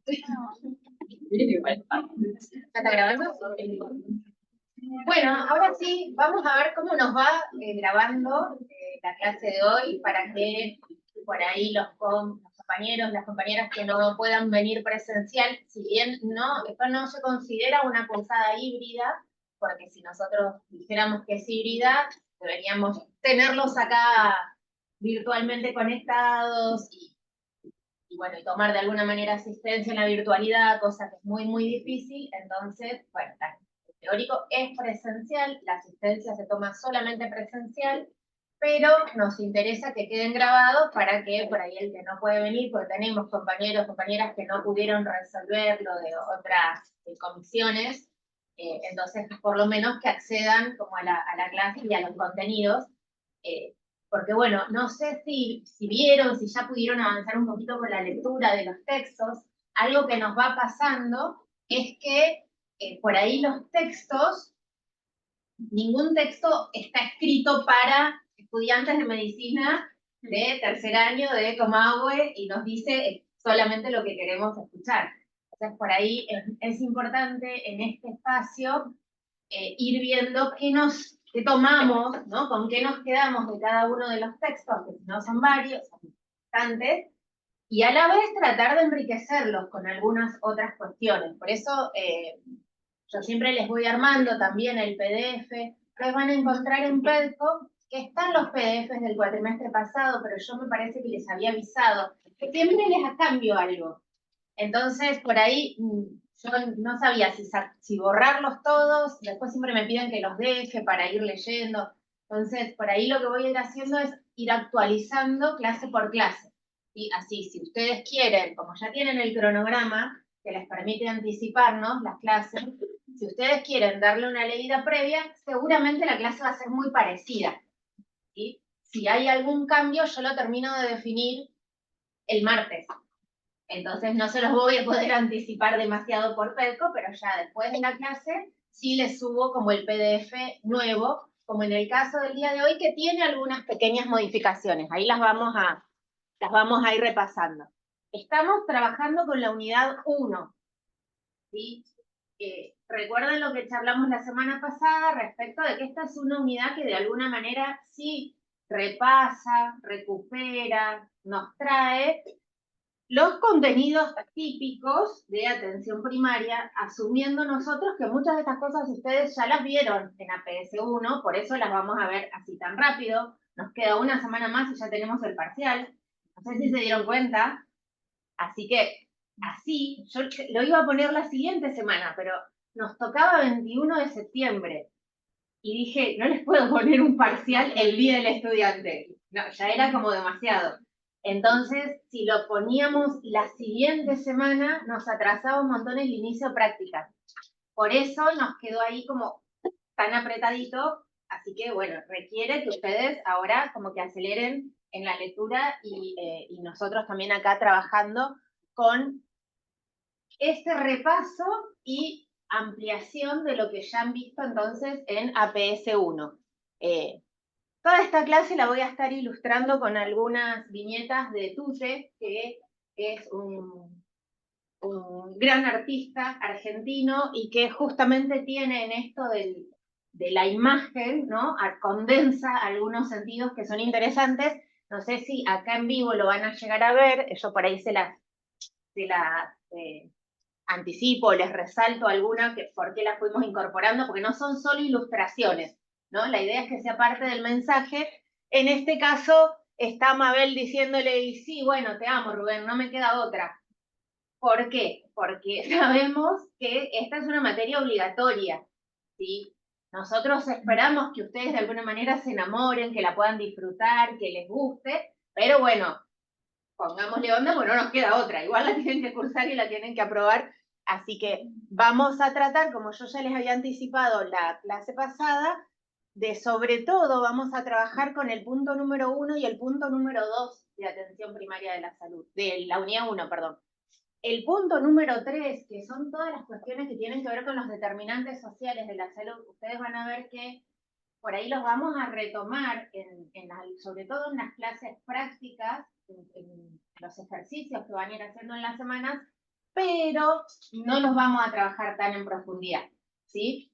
¿Ya está grabando? Bueno, ahora sí, vamos a ver cómo nos va grabando la clase de hoy para que por ahí los compañeros, las compañeras que no puedan venir presencial, si bien esto no se considera una cursada híbrida, porque si nosotros dijéramos que es híbrida, deberíamos tenerlos acá virtualmente conectados y bueno, y tomar de alguna manera asistencia en la virtualidad, cosa que es muy, muy difícil. Entonces, bueno, el teórico es presencial, la asistencia se toma solamente presencial, pero nos interesa que queden grabados para que por ahí el que no puede venir, porque tenemos compañeros, compañeras que no pudieron resolverlo de otras comisiones, entonces por lo menos que accedan como a la clase y a los contenidos, porque bueno, no sé si vieron, si ya pudieron avanzar un poquito con la lectura de los textos. Algo que nos va pasando es que por ahí los textos, ningún texto está escrito para estudiantes de medicina de tercer año de Comahue y nos dice solamente lo que queremos escuchar. Entonces por ahí es importante en este espacio ir viendo qué tomamos, ¿no? Con qué nos quedamos de cada uno de los textos, que no son varios, son bastantes, y a la vez tratar de enriquecerlos con algunas otras cuestiones. Por eso yo siempre les voy armando también el PDF, que van a encontrar en PEDCO, que están los PDFs del cuatrimestre pasado, pero yo me parece que les había avisado, que siempre les cambio algo. Entonces, por ahí yo no sabía si borrarlos todos, después siempre me piden que los deje para ir leyendo. Entonces, por ahí lo que voy a ir haciendo es ir actualizando clase por clase. Y así, si ustedes quieren, como ya tienen el cronograma, que les permite anticiparnos las clases, si ustedes quieren darle una leída previa, seguramente la clase va a ser muy parecida. ¿Sí? Si hay algún cambio, yo lo termino de definir el martes. Entonces no se los voy a poder anticipar demasiado por PEDCO, pero ya después de la clase sí les subo como el PDF nuevo, como en el caso del día de hoy, que tiene algunas pequeñas modificaciones. Ahí las vamos a ir repasando. Estamos trabajando con la unidad 1. ¿Sí? Recuerden lo que charlamos la semana pasada respecto de que esta es una unidad que de alguna manera sí repasa, recupera, nos trae los contenidos típicos de atención primaria, asumiendo nosotros que muchas de estas cosas ustedes ya las vieron en APS1, por eso las vamos a ver así tan rápido. Nos queda una semana más y ya tenemos el parcial. No sé si se dieron cuenta. Así que, así, yo lo iba a poner la siguiente semana, pero nos tocaba 21 de septiembre. Y dije, no les puedo poner un parcial el día del estudiante. No, ya era como demasiado. Entonces, si lo poníamos la siguiente semana, nos atrasaba un montón el inicio de prácticas. Por eso nos quedó ahí como tan apretadito, así que bueno, requiere que ustedes ahora como que aceleren en la lectura y nosotros también acá trabajando con este repaso y ampliación de lo que ya han visto entonces en APS1. Toda esta clase la voy a estar ilustrando con algunas viñetas de Tuce, que es un gran artista argentino y que justamente tiene en esto de la imagen, ¿no? Condensa algunos sentidos que son interesantes. No sé si acá en vivo lo van a llegar a ver, yo por ahí se las anticipo, les resalto algunas, por qué las fuimos incorporando, porque no son solo ilustraciones, ¿no? La idea es que sea parte del mensaje. En este caso está Mabel diciéndole, y sí, bueno, te amo, Rubén, no me queda otra. ¿Por qué? Porque sabemos que esta es una materia obligatoria, ¿sí? Nosotros esperamos que ustedes de alguna manera se enamoren, que la puedan disfrutar, que les guste, pero bueno, pongámosle onda, bueno, no nos queda otra. Igual la tienen que cursar y la tienen que aprobar. Así que vamos a tratar, como yo ya les había anticipado la clase pasada, de sobre todo vamos a trabajar con el punto número 1 y el punto número 2 de atención primaria de la salud, de la unidad 1, perdón. El punto número 3, que son todas las cuestiones que tienen que ver con los determinantes sociales de la salud, ustedes van a ver que por ahí los vamos a retomar, sobre todo en las clases prácticas, en los ejercicios que van a ir haciendo en las semanas, pero no los vamos a trabajar tan en profundidad, ¿sí?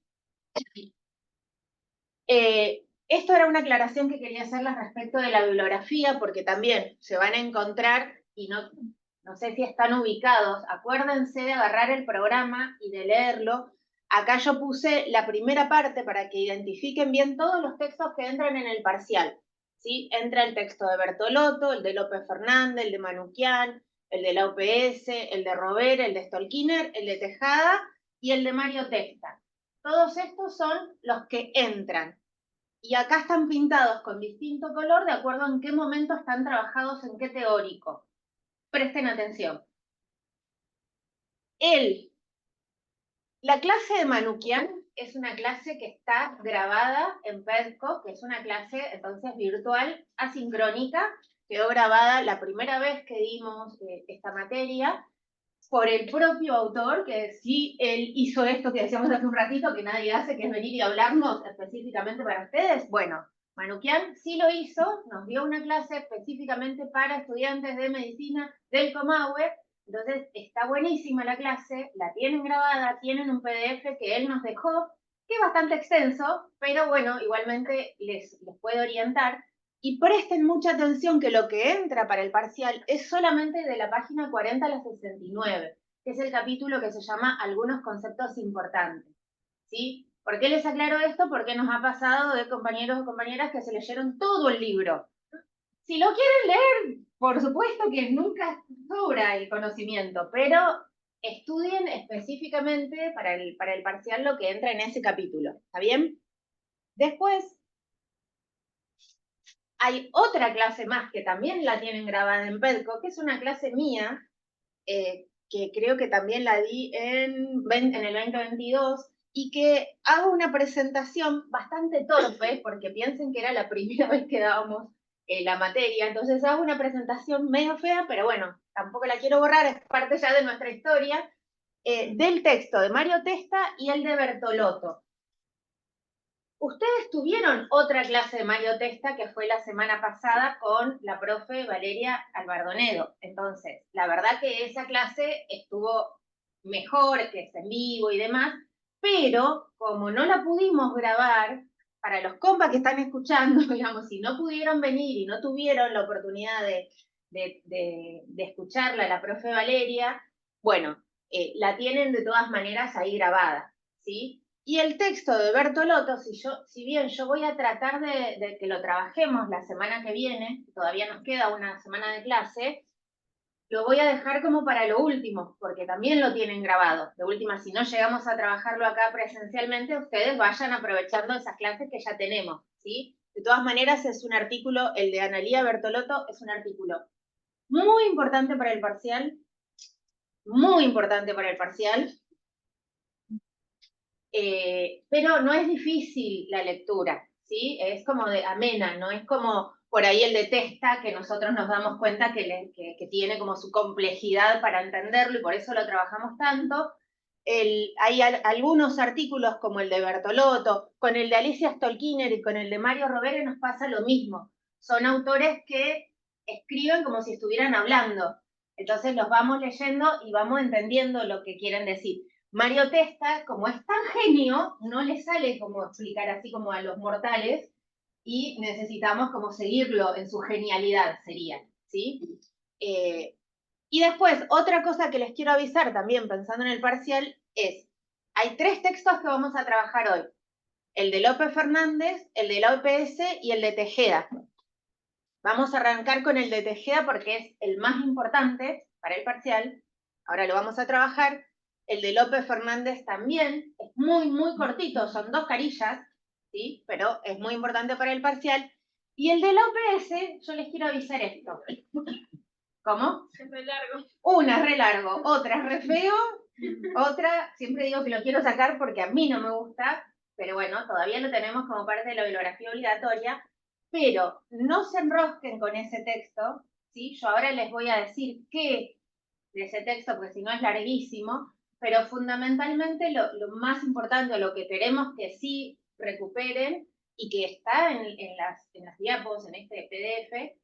Esto era una aclaración que quería hacerles respecto de la bibliografía, porque también se van a encontrar, y no sé si están ubicados, acuérdense de agarrar el programa y de leerlo. Acá yo puse la primera parte para que identifiquen bien todos los textos que entran en el parcial, ¿sí? Entra el texto de Bertolotto, el de López Fernández, el de Manuquian, el de la UPS, el de Rovera, el de Stolkiner, el de Tejada y el de Mario Testa. Todos estos son los que entran. Y acá están pintados con distinto color de acuerdo en qué momento están trabajados en qué teórico. Presten atención. La clase de Manuquian es una clase que está grabada en Pedco, que es una clase entonces virtual, asincrónica, quedó grabada la primera vez que dimos esta materia por el propio autor, que sí, él hizo esto que decíamos hace un ratito, que nadie hace, que es venir y hablarnos específicamente para ustedes. Bueno, Manuquian sí lo hizo, nos dio una clase específicamente para estudiantes de medicina del Comahue. Entonces está buenísima la clase, la tienen grabada, tienen un PDF que él nos dejó, que es bastante extenso, pero bueno, igualmente les puede orientar. Y presten mucha atención que lo que entra para el parcial es solamente de la página 40 a la 69, que es el capítulo que se llama Algunos conceptos importantes, ¿sí? ¿Por qué les aclaro esto? Porque nos ha pasado de compañeros o compañeras que se leyeron todo el libro. Si lo quieren leer, por supuesto que nunca sobra el conocimiento, pero estudien específicamente para el parcial lo que entra en ese capítulo, ¿está bien? Después, hay otra clase más que también la tienen grabada en Pedco, que es una clase mía, que creo que también la di en el 2022, y que hago una presentación bastante torpe, porque piensen que era la primera vez que dábamos la materia, entonces hago una presentación medio fea, pero bueno, tampoco la quiero borrar, es parte ya de nuestra historia, del texto de Mario Testa y el de Bertolotto. Ustedes tuvieron otra clase de Mario Testa que fue la semana pasada con la profe Valeria Albardonedo. Entonces, la verdad que esa clase estuvo mejor, que es en vivo y demás, pero como no la pudimos grabar, para los compas que están escuchando, digamos, si no pudieron venir y no tuvieron la oportunidad de escucharla, la profe Valeria, bueno, la tienen de todas maneras ahí grabada, ¿sí? Y el texto de Bertolotto, si bien yo voy a tratar de que lo trabajemos la semana que viene, todavía nos queda una semana de clase, lo voy a dejar como para lo último, porque también lo tienen grabado. De última, si no llegamos a trabajarlo acá presencialmente, ustedes vayan aprovechando esas clases que ya tenemos, ¿sí? De todas maneras, es un artículo, el de Analía Bertolotto, es un artículo muy importante para el parcial, muy importante para el parcial, pero no es difícil la lectura, ¿sí? Es como de amena, no es como por ahí el de Testa, que nosotros nos damos cuenta que tiene como su complejidad para entenderlo y por eso lo trabajamos tanto. Hay algunos artículos como el de Bertolotto, con el de Alicia Stolkiner y con el de Mario Rovere nos pasa lo mismo. Son autores que escriben como si estuvieran hablando. Entonces los vamos leyendo y vamos entendiendo lo que quieren decir. Mario Testa, como es tan genio, no le sale como explicar así como a los mortales y necesitamos como seguirlo en su genialidad, sería, ¿sí? Y después, otra cosa que les quiero avisar también pensando en el parcial es, hay 3 textos que vamos a trabajar hoy. El de López Fernández, el de la OPS y el de Tejeda. Vamos a arrancar con el de Tejeda porque es el más importante para el parcial. Ahora lo vamos a trabajar. El de López Fernández también es muy, muy cortito, son 2 carillas, ¿sí? Pero es muy importante para el parcial. Y el de la OPS, yo les quiero avisar esto. ¿Cómo? Es re largo. Una es re largo, otra es re feo, otra, siempre digo que lo quiero sacar porque a mí no me gusta, pero bueno, todavía lo tenemos como parte de la bibliografía obligatoria, pero no se enrosquen con ese texto, ¿sí? Yo ahora les voy a decir qué de ese texto, porque si no es larguísimo, pero fundamentalmente lo más importante, lo que queremos que sí recuperen y que está en las diapos, en este PDF,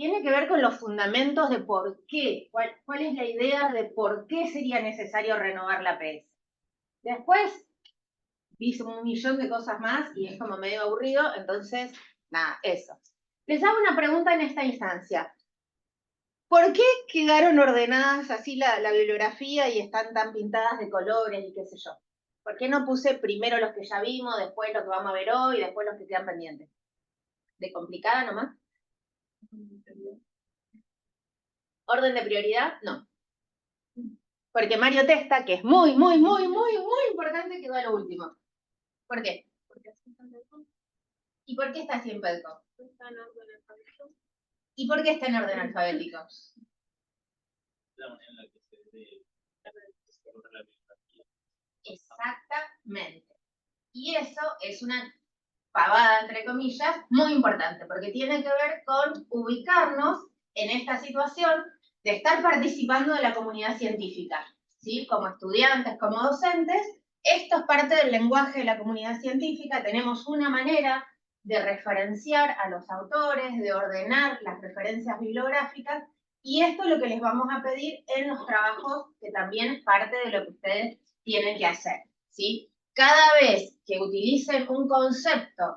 tiene que ver con los fundamentos de por qué, cuál es la idea de por qué sería necesario renovar la APS. Después, dice un millón de cosas más y es como medio aburrido, entonces, nada, eso. Les hago una pregunta en esta instancia. ¿Por qué quedaron ordenadas así la bibliografía y están tan pintadas de colores y qué sé yo? ¿Por qué no puse primero los que ya vimos, después lo que vamos a ver hoy y después los que quedan pendientes? ¿De complicada nomás? ¿Orden de prioridad? No. Porque Mario Testa, que es muy importante, quedó a lo último. ¿Por qué? ¿Y por qué está así en Pedco? ¿Y por qué está en orden alfabético? La manera en la que se debe la bibliografía. Exactamente. Y eso es una pavada, entre comillas, muy importante, porque tiene que ver con ubicarnos en esta situación de estar participando de la comunidad científica, ¿sí? Como estudiantes, como docentes. Esto es parte del lenguaje de la comunidad científica. Tenemos una manera de referenciar a los autores, de ordenar las referencias bibliográficas, y esto es lo que les vamos a pedir en los trabajos, que también es parte de lo que ustedes tienen que hacer, ¿sí? Cada vez que utilicen un concepto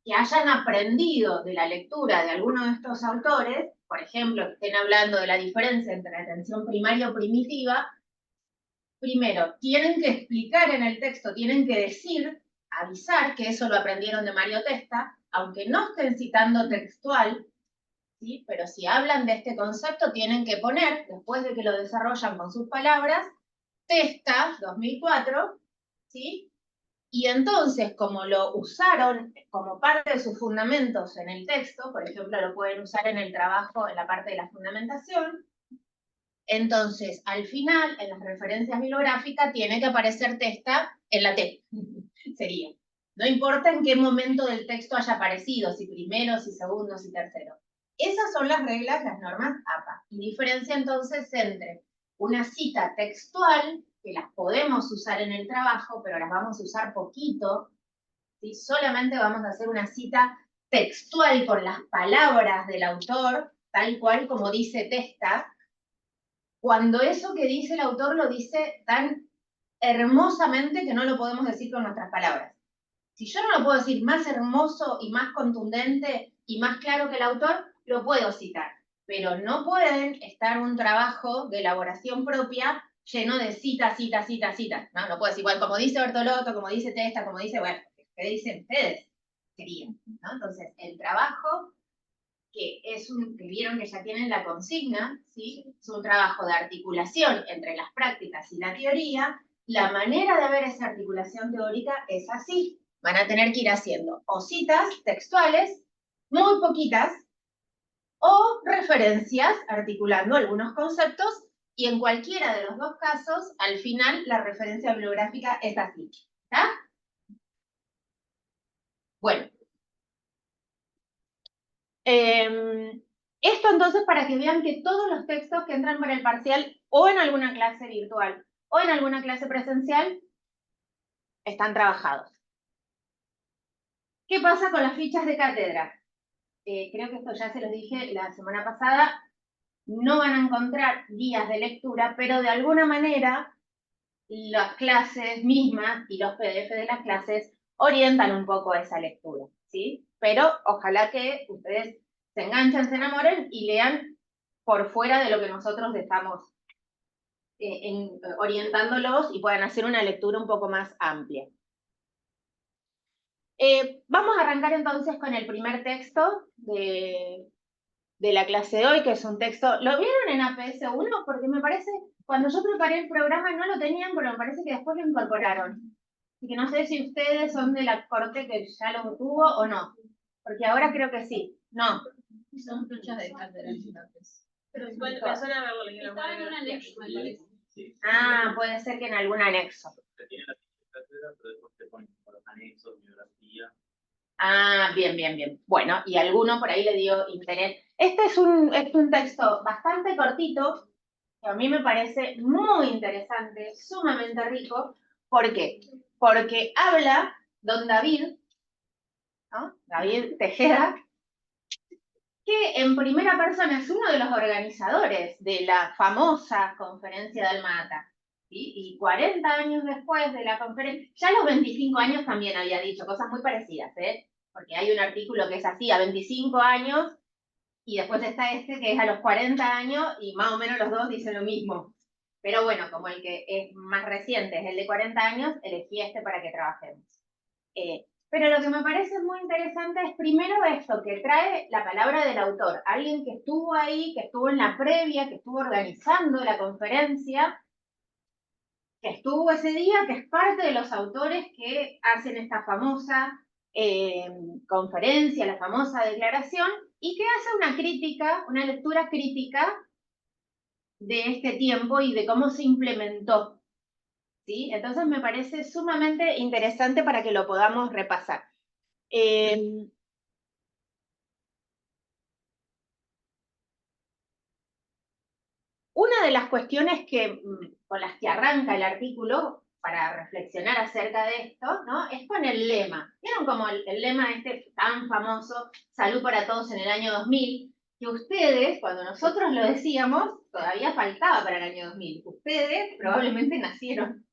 que hayan aprendido de la lectura de alguno de estos autores, por ejemplo, que estén hablando de la diferencia entre la atención primaria o primitiva, primero, tienen que explicar en el texto, tienen que decir, avisar, que eso lo aprendieron de Mario Testa, aunque no estén citando textual, ¿sí? Pero si hablan de este concepto, tienen que poner, después de que lo desarrollan con sus palabras, Testa, 2004, ¿sí? Y entonces, como lo usaron como parte de sus fundamentos en el texto, por ejemplo, lo pueden usar en el trabajo, en la parte de la fundamentación, entonces, al final, en las referencias bibliográficas, tiene que aparecer Testa en la T, sería. No importa en qué momento del texto haya aparecido, si primero, si segundo, si tercero. Esas son las reglas, las normas APA. Y diferencia entonces entre una cita textual, que las podemos usar en el trabajo, pero las vamos a usar poquito, ¿sí? Solamente vamos a hacer una cita textual con las palabras del autor, tal cual como dice Testa, cuando eso que dice el autor lo dice tan hermosamente que no lo podemos decir con nuestras palabras. Si yo no lo puedo decir más hermoso y más contundente y más claro que el autor, lo puedo citar. Pero no pueden estar un trabajo de elaboración propia lleno de citas. No, no puedo decir, igual como dice Bertolotto, como dice Testa, como dice, bueno, ¿qué dicen ustedes? Sería, ¿no? Entonces, el trabajo que vieron que ya tienen la consigna, ¿sí? Es un trabajo de articulación entre las prácticas y la teoría. La manera de ver esa articulación teórica es así. Van a tener que ir haciendo o citas textuales, muy poquitas, o referencias, articulando algunos conceptos, y en cualquiera de los dos casos, al final, la referencia bibliográfica es así. ¿Está? Bueno. Esto entonces para que vean que todos los textos que entran para el parcial o en alguna clase virtual o en alguna clase presencial están trabajados. ¿Qué pasa con las fichas de cátedra? Creo que esto ya se los dije la semana pasada. No van a encontrar guías de lectura, pero de alguna manera las clases mismas y los PDF de las clases orientan un poco esa lectura, ¿sí? Pero ojalá que ustedes se enganchen, se enamoren y lean por fuera de lo que nosotros estamos orientándolos y puedan hacer una lectura un poco más amplia. Vamos a arrancar entonces con el primer texto de la clase de hoy, que es un texto, ¿lo vieron en APS 1? Porque me parece, cuando yo preparé el programa no lo tenían, pero me parece que después lo incorporaron. Así que no sé si ustedes son de la corte que ya lo tuvo o no, porque ahora creo que sí. No. Son fichas de cátedra. Pero igual me suena haberlo leído. Estaba en un anexo, me parece. Ah, puede ser que en algún anexo. Tiene la ficha de cátedra, pero después te ponen por los anexos, bibliografía. Ah, bien. Bueno, y alguno por ahí le dio interés. Este es un texto bastante cortito, que a mí me parece muy interesante, sumamente rico. ¿Por qué? Porque habla don David, ¿no? David Tejeda, que en primera persona es uno de los organizadores de la famosa conferencia del Mata. ¿Sí? Y 40 años después de la conferencia, ya a los 25 años también había dicho cosas muy parecidas, porque hay un artículo que es así, a 25 años, y después está este que es a los 40 años, y más o menos los dos dicen lo mismo. Pero bueno, como el que es más reciente es el de 40 años, elegí este para que trabajemos. Pero lo que me parece muy interesante es primero esto, que trae la palabra del autor, alguien que estuvo ahí, que estuvo en la previa, que estuvo organizando la conferencia, que estuvo ese día, que es parte de los autores que hacen esta famosa conferencia, la famosa declaración, y que hace una crítica, una lectura crítica de este tiempo y de cómo se implementó. ¿Sí? Entonces me parece sumamente interesante para que lo podamos repasar. Una de las cuestiones con las que arranca el artículo, para reflexionar acerca de esto, ¿no? Es con el lema. ¿Vieron como el lema este tan famoso, Salud para Todos en el año 2000? Que ustedes, cuando nosotros lo decíamos, todavía faltaba para el año 2000. Ustedes probablemente nacieron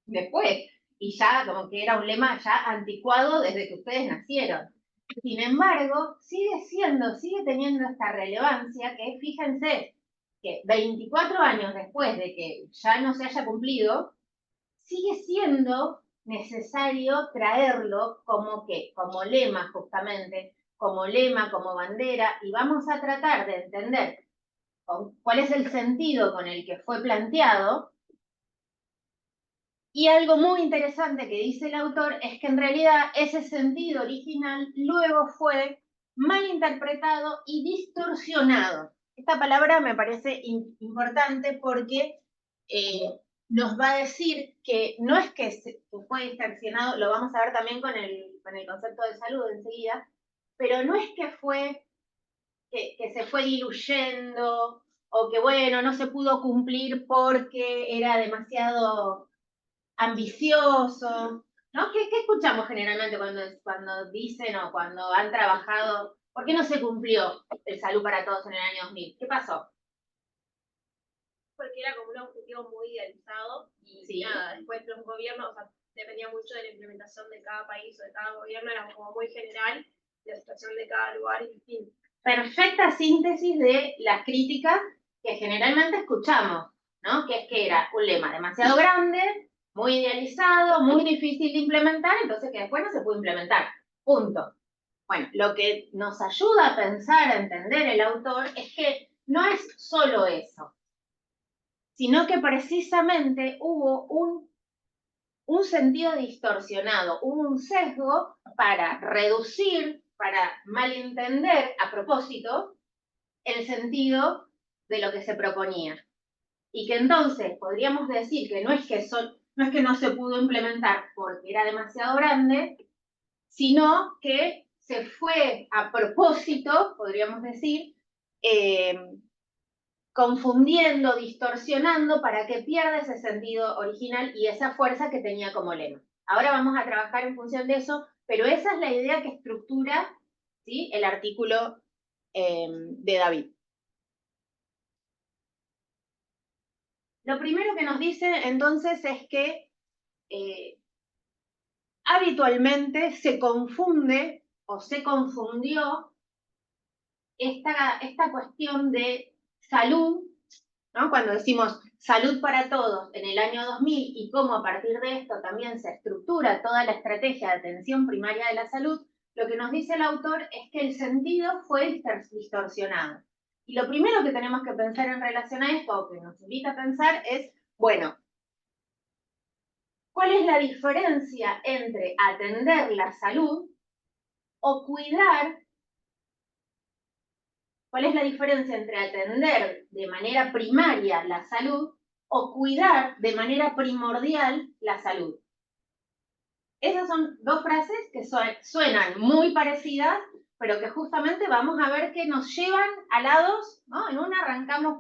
después, y ya como que era un lema ya anticuado desde que ustedes nacieron. Sin embargo, sigue teniendo esta relevancia que, fíjense, que 24 años después de que ya no se haya cumplido, sigue siendo necesario traerlo como lema justamente, como lema, como bandera, y vamos a tratar de entender cuál es el sentido con el que fue planteado. Y algo muy interesante que dice el autor es que en realidad ese sentido original luego fue malinterpretado y distorsionado. Esta palabra me parece importante porque nos va a decir que no es que fue distorsionado, lo vamos a ver también con el concepto de salud enseguida, pero no es que fue que se fue diluyendo o que bueno, no se pudo cumplir porque era demasiado ambicioso, ¿no? ¿Qué escuchamos generalmente cuando dicen o cuando han trabajado? ¿Por qué no se cumplió el Salud para Todos en el año 2000? ¿Qué pasó? Porque era como un objetivo muy idealizado y Sí. nada, después los gobiernos, o sea, dependía mucho de la implementación de cada país o de cada gobierno, era como muy general, la situación de cada lugar es distinta. Perfecta síntesis de las críticas que generalmente escuchamos, ¿no? Que es que era un lema demasiado grande, muy idealizado, muy difícil de implementar, entonces que después no se pudo implementar. Punto. Bueno, lo que nos ayuda a pensar, a entender el autor, es que no es solo eso, sino que precisamente hubo un sentido distorsionado, hubo un sesgo para reducir, para malentender a propósito el sentido de lo que se proponía. Y que entonces podríamos decir que no es que no se pudo implementar porque era demasiado grande, sino que se fue a propósito, podríamos decir, confundiendo, distorsionando para que pierda ese sentido original y esa fuerza que tenía como lema. Ahora vamos a trabajar en función de eso, pero esa es la idea que estructura, ¿sí?, el artículo de David. Lo primero que nos dice entonces es que habitualmente se confunde o se confundió esta cuestión de salud, ¿no? Cuando decimos salud para todos en el año 2000 y cómo a partir de esto también se estructura toda la estrategia de atención primaria de la salud, lo que nos dice el autor es que el sentido fue distorsionado. Y lo primero que tenemos que pensar en relación a esto, o que nos invita a pensar, es, bueno, ¿cuál es la diferencia entre atender la salud o cuidar? ¿Cuál es la diferencia entre atender de manera primaria la salud o cuidar de manera primordial la salud? Esas son dos frases que suenan muy parecidas, pero que justamente vamos a ver que nos llevan a lados, ¿no? En una arrancamos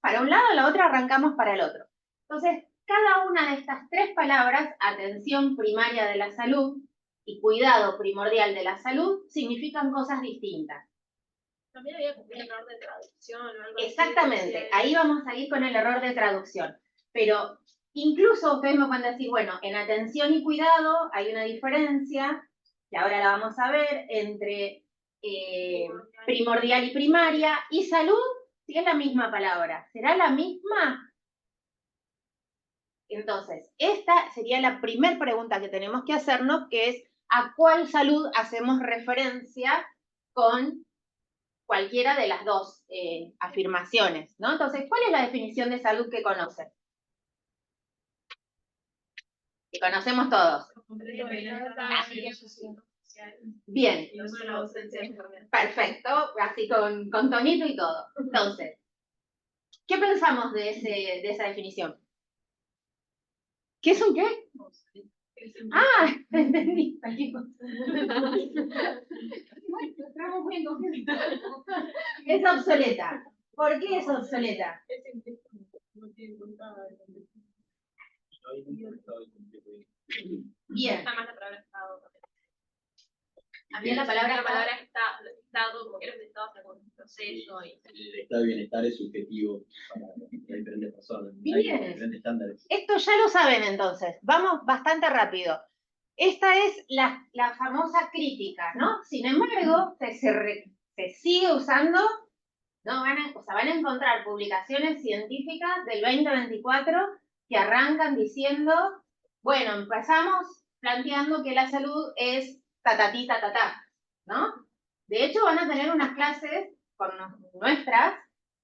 para un lado, en la otra arrancamos para el otro. Entonces, cada una de estas tres palabras, atención primaria de la salud y cuidado primordial de la salud, significan cosas distintas. También había como un error de traducción o algo así. Exactamente, ahí vamos a ir con el error de traducción. Pero incluso ustedes me pueden decir, bueno, en atención y cuidado hay una diferencia, que ahora la vamos a ver, entre primordial y primaria, y salud, si es la misma palabra, ¿será la misma? Entonces, esta sería la primera pregunta que tenemos que hacernos, que es ¿a cuál salud hacemos referencia con cualquiera de las dos afirmaciones, ¿no? Entonces, ¿cuál es la definición de salud que conocen? Que conocemos todos. Bien. Perfecto, así con tonito y todo. Entonces, ¿qué pensamos de esa definición? ¿Qué es un qué? Ah, entendí. Es obsoleta. ¿Por qué es obsoleta? Bien. Está más la palabra estado. También la palabra estado, como que era un estado hasta con un proceso. El estado de bienestar es subjetivo para diferentes personas. Bien. Hay diferentes estándares. Esto ya lo saben entonces. Vamos bastante rápido. Esta es la famosa crítica, ¿no? Sin embargo, se sigue usando, ¿no? Van a encontrar publicaciones científicas del 2024 que arrancan diciendo, bueno, empezamos planteando que la salud es tatatí, tatatá, ¿no? De hecho, van a tener unas clases con nuestras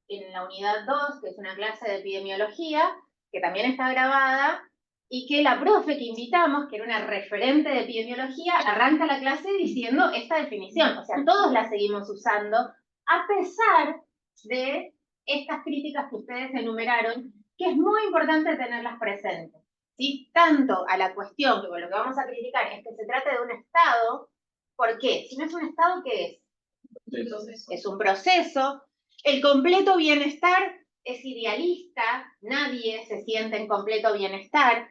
en la unidad 2, que es una clase de epidemiología, que también está grabada, y que la profe que invitamos, que era una referente de epidemiología, arranca la clase diciendo esta definición. O sea, todos la seguimos usando, a pesar de estas críticas que ustedes enumeraron, que es muy importante tenerlas presentes. ¿Sí? Tanto a la cuestión, que lo que vamos a criticar es que se trate de un estado. ¿Por qué? Si no es un estado, ¿qué es? Es un proceso. El completo bienestar es idealista, nadie se siente en completo bienestar.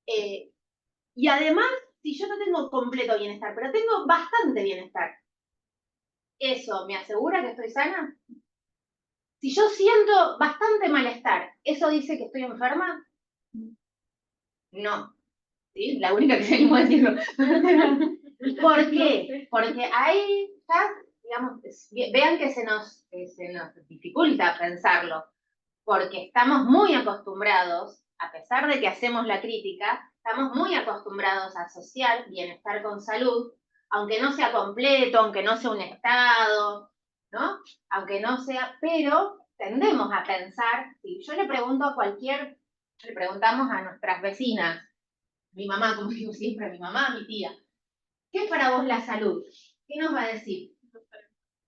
Y además, si yo no tengo completo bienestar, pero tengo bastante bienestar, ¿eso me asegura que estoy sana? Si yo siento bastante malestar, ¿eso dice que estoy enferma? No. ¿Sí? La única que se animó a decirlo. ¿Por qué? Porque ahí ya, digamos, vean que se nos dificulta pensarlo, porque estamos muy acostumbrados, a pesar de que hacemos la crítica, estamos muy acostumbrados a asociar bienestar con salud, aunque no sea completo, aunque no sea un estado, ¿no? Aunque no sea, pero tendemos a pensar, si yo le pregunto le preguntamos a nuestras vecinas, mi mamá, como digo siempre, mi mamá, mi tía, ¿qué es para vos la salud? ¿Qué nos va a decir?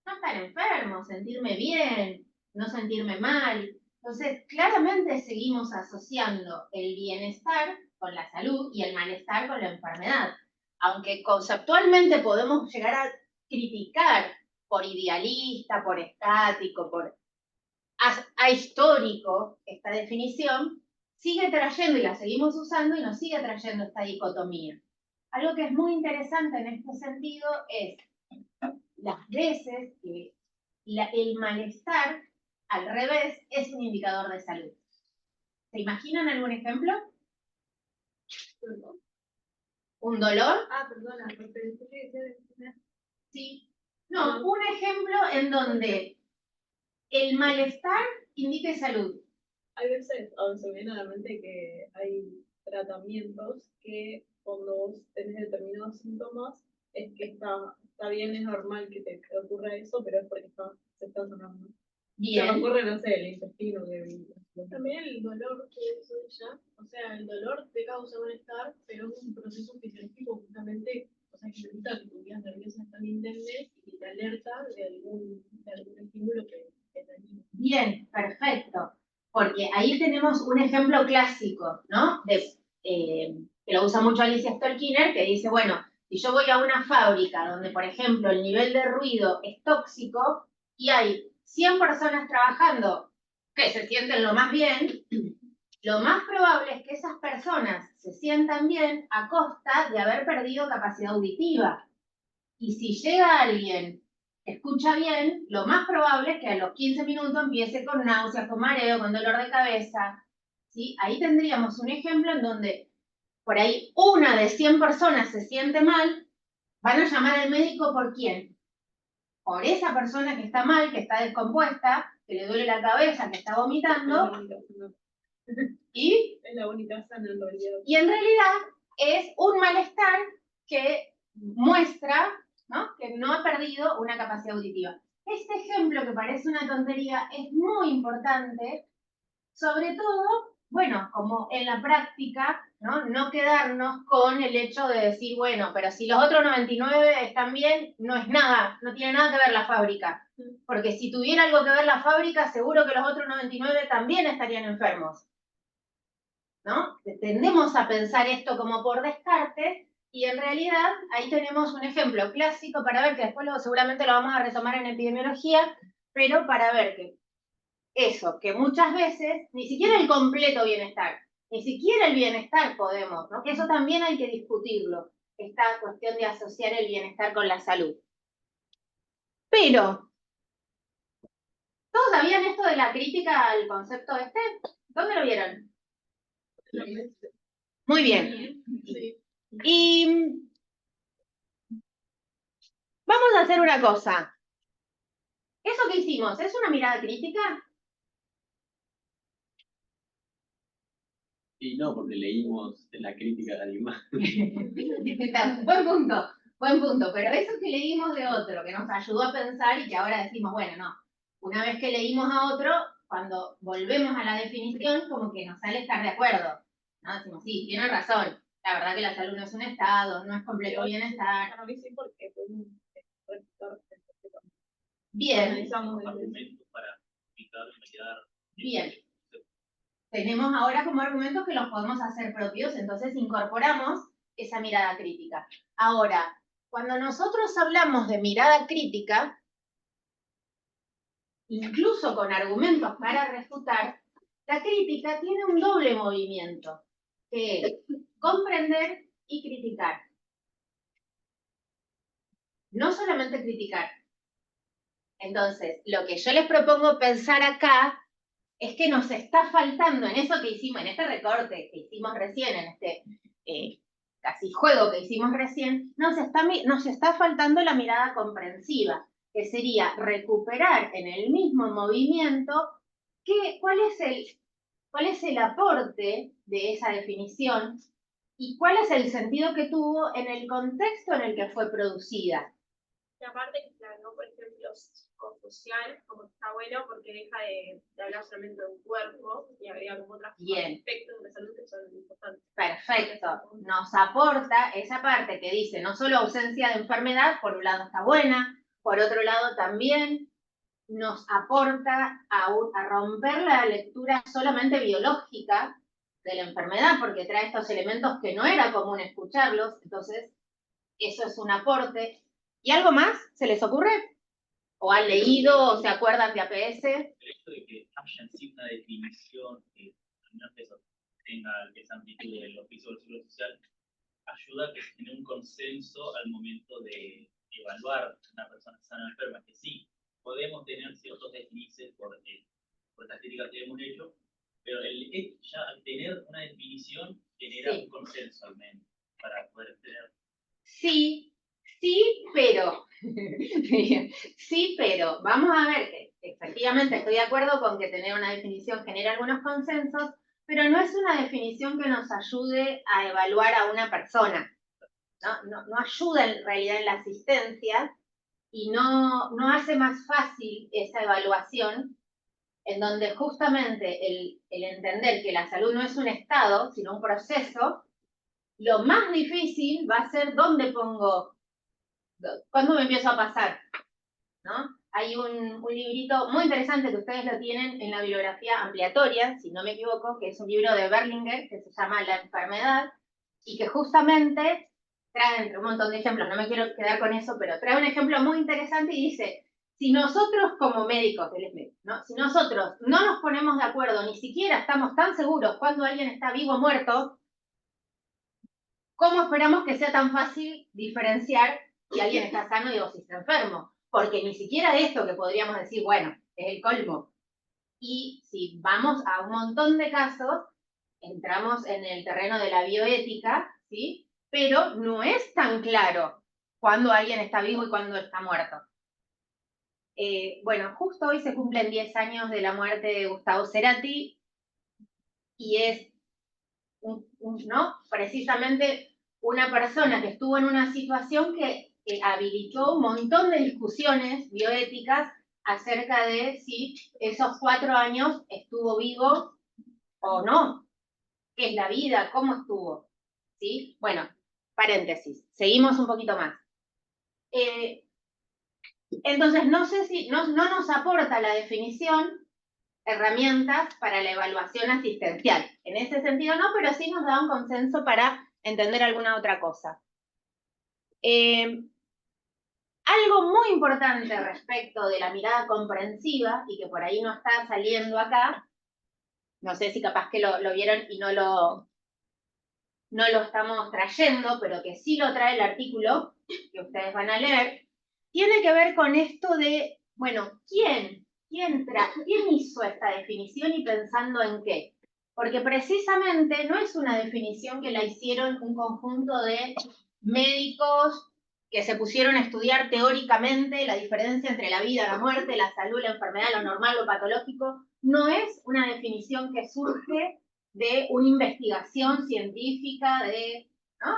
No estar enfermo, sentirme bien, no sentirme mal. Entonces, claramente seguimos asociando el bienestar con la salud y el malestar con la enfermedad. Aunque conceptualmente podemos llegar a criticar por idealista, por estático, por ahistórico esta definición, sigue trayendo, y la seguimos usando, y nos sigue trayendo esta dicotomía. Algo que es muy interesante en este sentido es las veces que el malestar, al revés, es un indicador de salud. ¿Se imaginan algún ejemplo? ¿Un dolor? Perdona, Sí. No, un ejemplo en donde el malestar indique salud. Hay veces, se me viene a la mente que hay tratamientos que cuando vos tenés determinados síntomas, es que está bien, es normal que te ocurra eso, pero es porque se está sanando. Bien. Se me ocurre, no sé, el intestino. También el dolor que hizo ella, o sea, el dolor te causa malestar, pero es un proceso fisiológico justamente, o sea, que evita que tus vías nerviosas están internet y te alerta de algún estímulo que te anima. Bien, perfecto. Porque ahí tenemos un ejemplo clásico, ¿no? Que lo usa mucho Alicia Stolkiner, que dice, bueno, si yo voy a una fábrica donde, por ejemplo, el nivel de ruido es tóxico y hay 100 personas trabajando que se sienten lo más bien, lo más probable es que esas personas se sientan bien a costa de haber perdido capacidad auditiva. Y si llega alguien escucha bien, lo más probable es que a los 15 minutos empiece con náuseas, con mareo, con dolor de cabeza, ¿sí? Ahí tendríamos un ejemplo en donde por ahí 1 de 100 personas se siente mal, van a llamar al médico ¿por quién? Por esa persona que está mal, que está descompuesta, que le duele la cabeza, que está vomitando, y Es la única sana en realidad. en realidad es un malestar que muestra, ¿no?, que no ha perdido una capacidad auditiva. Este ejemplo, que parece una tontería, es muy importante, sobre todo, bueno, como en la práctica, ¿no? No quedarnos con el hecho de decir, bueno, pero si los otros 99 están bien, no es nada, no tiene nada que ver la fábrica. Porque si tuviera algo que ver la fábrica, seguro que los otros 99 también estarían enfermos, ¿no? Tendemos a pensar esto como por descarte, y en realidad ahí tenemos un ejemplo clásico para ver, que después seguramente lo vamos a retomar en epidemiología, pero para ver que eso, que muchas veces ni siquiera el completo bienestar, ni siquiera el bienestar podemos, ¿no? Que eso también hay que discutirlo, esta cuestión de asociar el bienestar con la salud. Pero, ¿todos sabían esto de la crítica al concepto este? ¿Dónde lo vieron? Muy bien. Sí. Y vamos a hacer una cosa. ¿Eso que hicimos es una mirada crítica? Y no, porque leímos la crítica de alguien más. Buen punto, pero eso que leímos de otro, que nos ayudó a pensar y que ahora decimos, bueno, no, una vez que leímos a otro, cuando volvemos a la definición, como que nos sale estar de acuerdo, ¿no? Decimos, sí, tienen razón, la verdad que la salud no es un estado, no es completo bienestar. Para mí sí, porque podemos respetar perfectamente. Bien, Analizamos desde Argumentos para explicar y mediar. bien. Tenemos ahora como argumentos que los podemos hacer propios, entonces incorporamos esa mirada crítica. Ahora, cuando nosotros hablamos de mirada crítica, incluso con argumentos para refutar, la crítica tiene un doble movimiento, que es comprender y criticar. No solamente criticar. Entonces, lo que yo les propongo pensar acá es que nos está faltando en eso que hicimos, en este recorte que hicimos recién, en este casi juego que hicimos recién, nos está faltando la mirada comprensiva, que sería recuperar en el mismo movimiento cuál es el aporte de esa definición y cuál es el sentido que tuvo en el contexto en el que fue producida. Y aparte que ¿no? Por ejemplo, psicosocial, como que está bueno porque deja de hablar solamente de un cuerpo y agrega como otros aspectos de la salud que son importantes. Perfecto. Nos aporta esa parte que dice no solo ausencia de enfermedad, por un lado está buena, por otro lado también nos aporta a romper la lectura solamente biológica de la enfermedad, porque trae estos elementos que no era común escucharlos, entonces eso es un aporte. ¿Y algo más se les ocurre? ¿O han leído o se acuerdan de APS? El hecho de que haya en sí una definición que al menos eso tenga esa amplitud de lo que hizo el Seguro Social, ayuda a que se genere un consenso al momento de evaluar a una persona sana o enferma, que sí, podemos tener ciertos deslices por estas críticas que hemos hecho, pero ya al tener una definición genera un consenso al menos para poder tener. Sí, pero. Sí, pero. Vamos a ver que efectivamente estoy de acuerdo con que tener una definición genera algunos consensos, pero no es una definición que nos ayude a evaluar a una persona. No ayuda en realidad en la asistencia y no hace más fácil esa evaluación, en donde justamente el entender que la salud no es un estado, sino un proceso. Lo más difícil va a ser dónde pongo, cuándo me empiezo a pasar, ¿no? Hay un librito muy interesante que ustedes lo tienen en la bibliografía ampliatoria, si no me equivoco, que es un libro de Berlinger que se llama La enfermedad, y que justamente trae entre un montón de ejemplos, no me quiero quedar con eso, pero trae un ejemplo muy interesante y dice, si nosotros como médicos, ¿no? Si nosotros no nos ponemos de acuerdo, ni siquiera estamos tan seguros cuando alguien está vivo o muerto, ¿cómo esperamos que sea tan fácil diferenciar si alguien está sano y o si está enfermo? porque ni siquiera esto que podríamos decir, bueno, es el colmo. Y si vamos a un montón de casos, entramos en el terreno de la bioética, ¿sí? Pero no es tan claro cuándo alguien está vivo y cuándo está muerto. Bueno, justo hoy se cumplen 10 años de la muerte de Gustavo Cerati y es, ¿no? Precisamente una persona que estuvo en una situación que habilitó un montón de discusiones bioéticas acerca de si esos 4 años estuvo vivo o no, qué es la vida, cómo estuvo, ¿sí? Bueno, paréntesis, seguimos un poquito más. Entonces, no sé si no nos aporta la definición herramientas para la evaluación asistencial. En ese sentido no, pero sí nos da un consenso para entender alguna otra cosa. Algo muy importante respecto de la mirada comprensiva, y que por ahí no está saliendo acá, no sé si capaz que lo vieron y no lo estamos trayendo, pero que sí lo trae el artículo que ustedes van a leer, tiene que ver con esto de, bueno, ¿quién hizo esta definición y pensando en qué? Porque precisamente no es una definición que la hicieron un conjunto de médicos que se pusieron a estudiar teóricamente la diferencia entre la vida, la muerte, la salud, la enfermedad, lo normal, lo patológico. No es una definición que surge de una investigación científica, ¿no?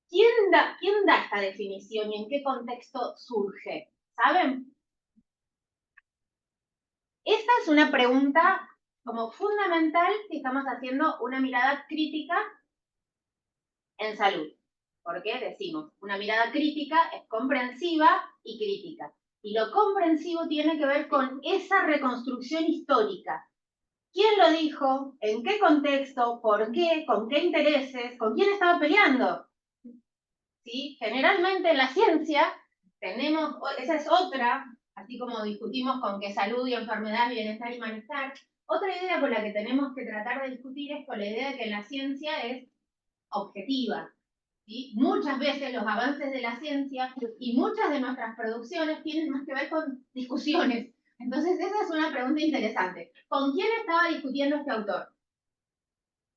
¿Quién da esta definición y en qué contexto surge? ¿Saben? Esta es una pregunta como fundamental si estamos haciendo una mirada crítica en salud. Porque decimos, una mirada crítica es comprensiva y crítica. Y lo comprensivo tiene que ver con esa reconstrucción histórica. ¿Quién lo dijo? ¿En qué contexto? ¿Por qué? ¿Con qué intereses? ¿Con quién estaba peleando? ¿Sí? Generalmente en la ciencia tenemos, esa es otra, así como discutimos con que salud y enfermedad, bienestar y malestar, otra idea con la que tenemos que tratar de discutir es con la idea de que la ciencia es objetiva. ¿Sí? Muchas veces los avances de la ciencia y muchas de nuestras producciones tienen más que ver con discusiones. Entonces esa es una pregunta interesante. ¿Con quién estaba discutiendo este autor?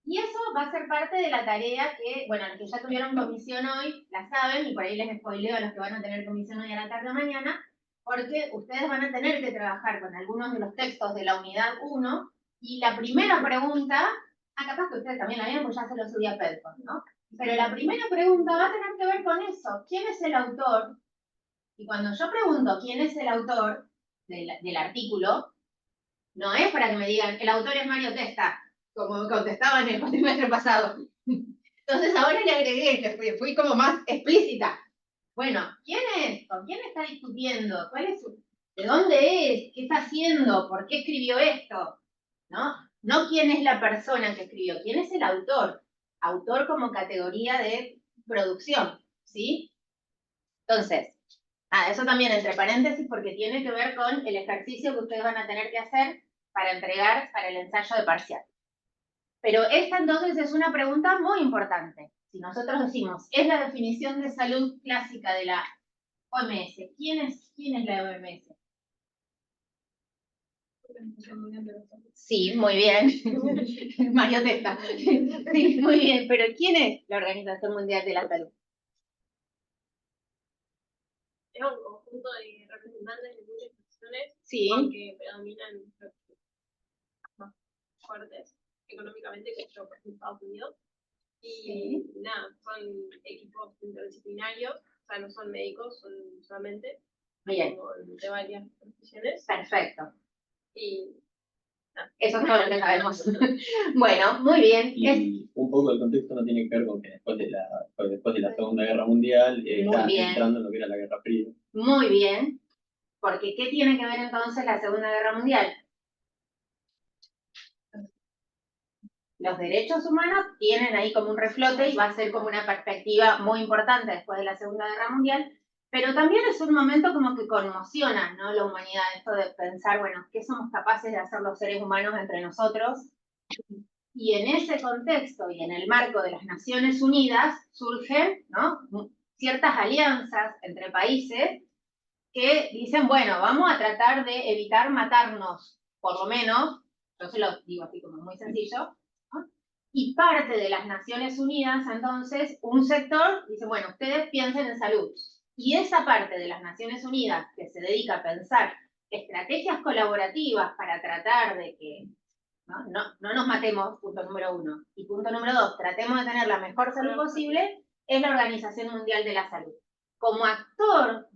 Y eso va a ser parte de la tarea que, bueno, los que ya tuvieron comisión hoy la saben, y por ahí les spoileo a los que van a tener comisión hoy a la tarde o mañana, porque ustedes van a tener que trabajar con algunos de los textos de la unidad 1, y la primera pregunta, capaz que ustedes también la vieron, pues ya se lo subí a Pedford, ¿no? Pero la primera pregunta va a tener que ver con eso. ¿Quién es el autor? Y cuando yo pregunto quién es el autor del artículo, no es para que me digan, el autor es Mario Testa, como me contestaban en el cuatrimestre pasado. Entonces ahora le agregué, que fui como más explícita. Bueno, ¿quién es? ¿Con quién está discutiendo? ¿De dónde es? ¿Qué está haciendo? ¿Por qué escribió esto? ¿No? No quién es la persona que escribió, quién es el autor. Autor como categoría de producción, ¿sí? Entonces, eso también entre paréntesis porque tiene que ver con el ejercicio que ustedes van a tener que hacer para entregar para el ensayo de parcial. Pero esta entonces es una pregunta muy importante. Si nosotros decimos, es la definición de salud clásica de la OMS, ¿quién es la OMS? Sí, muy bien. Mario Testa. Sí, muy bien. Pero ¿quién es la Organización Mundial de la Salud? Es un conjunto de representantes de muchas naciones, Sí. aunque predominan más fuertes económicamente que yo, por ejemplo, Estados Unidos. Y Sí. nada, son equipos interdisciplinarios, o sea, no son médicos, son solamente Bien. como de varias profesiones. Perfecto. Y eso es todo lo que sabemos. Bueno, muy bien. Y un poco el contexto no tiene que ver con que después de la Segunda Guerra Mundial está entrando en lo que era la Guerra Fría. Muy bien. Porque ¿qué tiene que ver entonces la Segunda Guerra Mundial? Los derechos humanos tienen ahí como un reflote y va a ser como una perspectiva muy importante después de la Segunda Guerra Mundial, pero también es un momento como que conmociona, ¿no? La humanidad, esto de pensar, bueno, ¿qué somos capaces de hacer los seres humanos entre nosotros? Y en ese contexto y en el marco de las Naciones Unidas surgen, ¿no? Ciertas alianzas entre países que dicen, bueno, vamos a tratar de evitar matarnos, por lo menos, yo se lo digo así como muy sencillo, ¿no? Y parte de las Naciones Unidas, entonces, un sector dice, bueno, ustedes piensen en salud. Y esa parte de las Naciones Unidas que se dedica a pensar estrategias colaborativas para tratar de que no nos matemos, punto número 1. Y punto número 2, tratemos de tener la mejor salud posible, es la Organización Mundial de la Salud. Como actor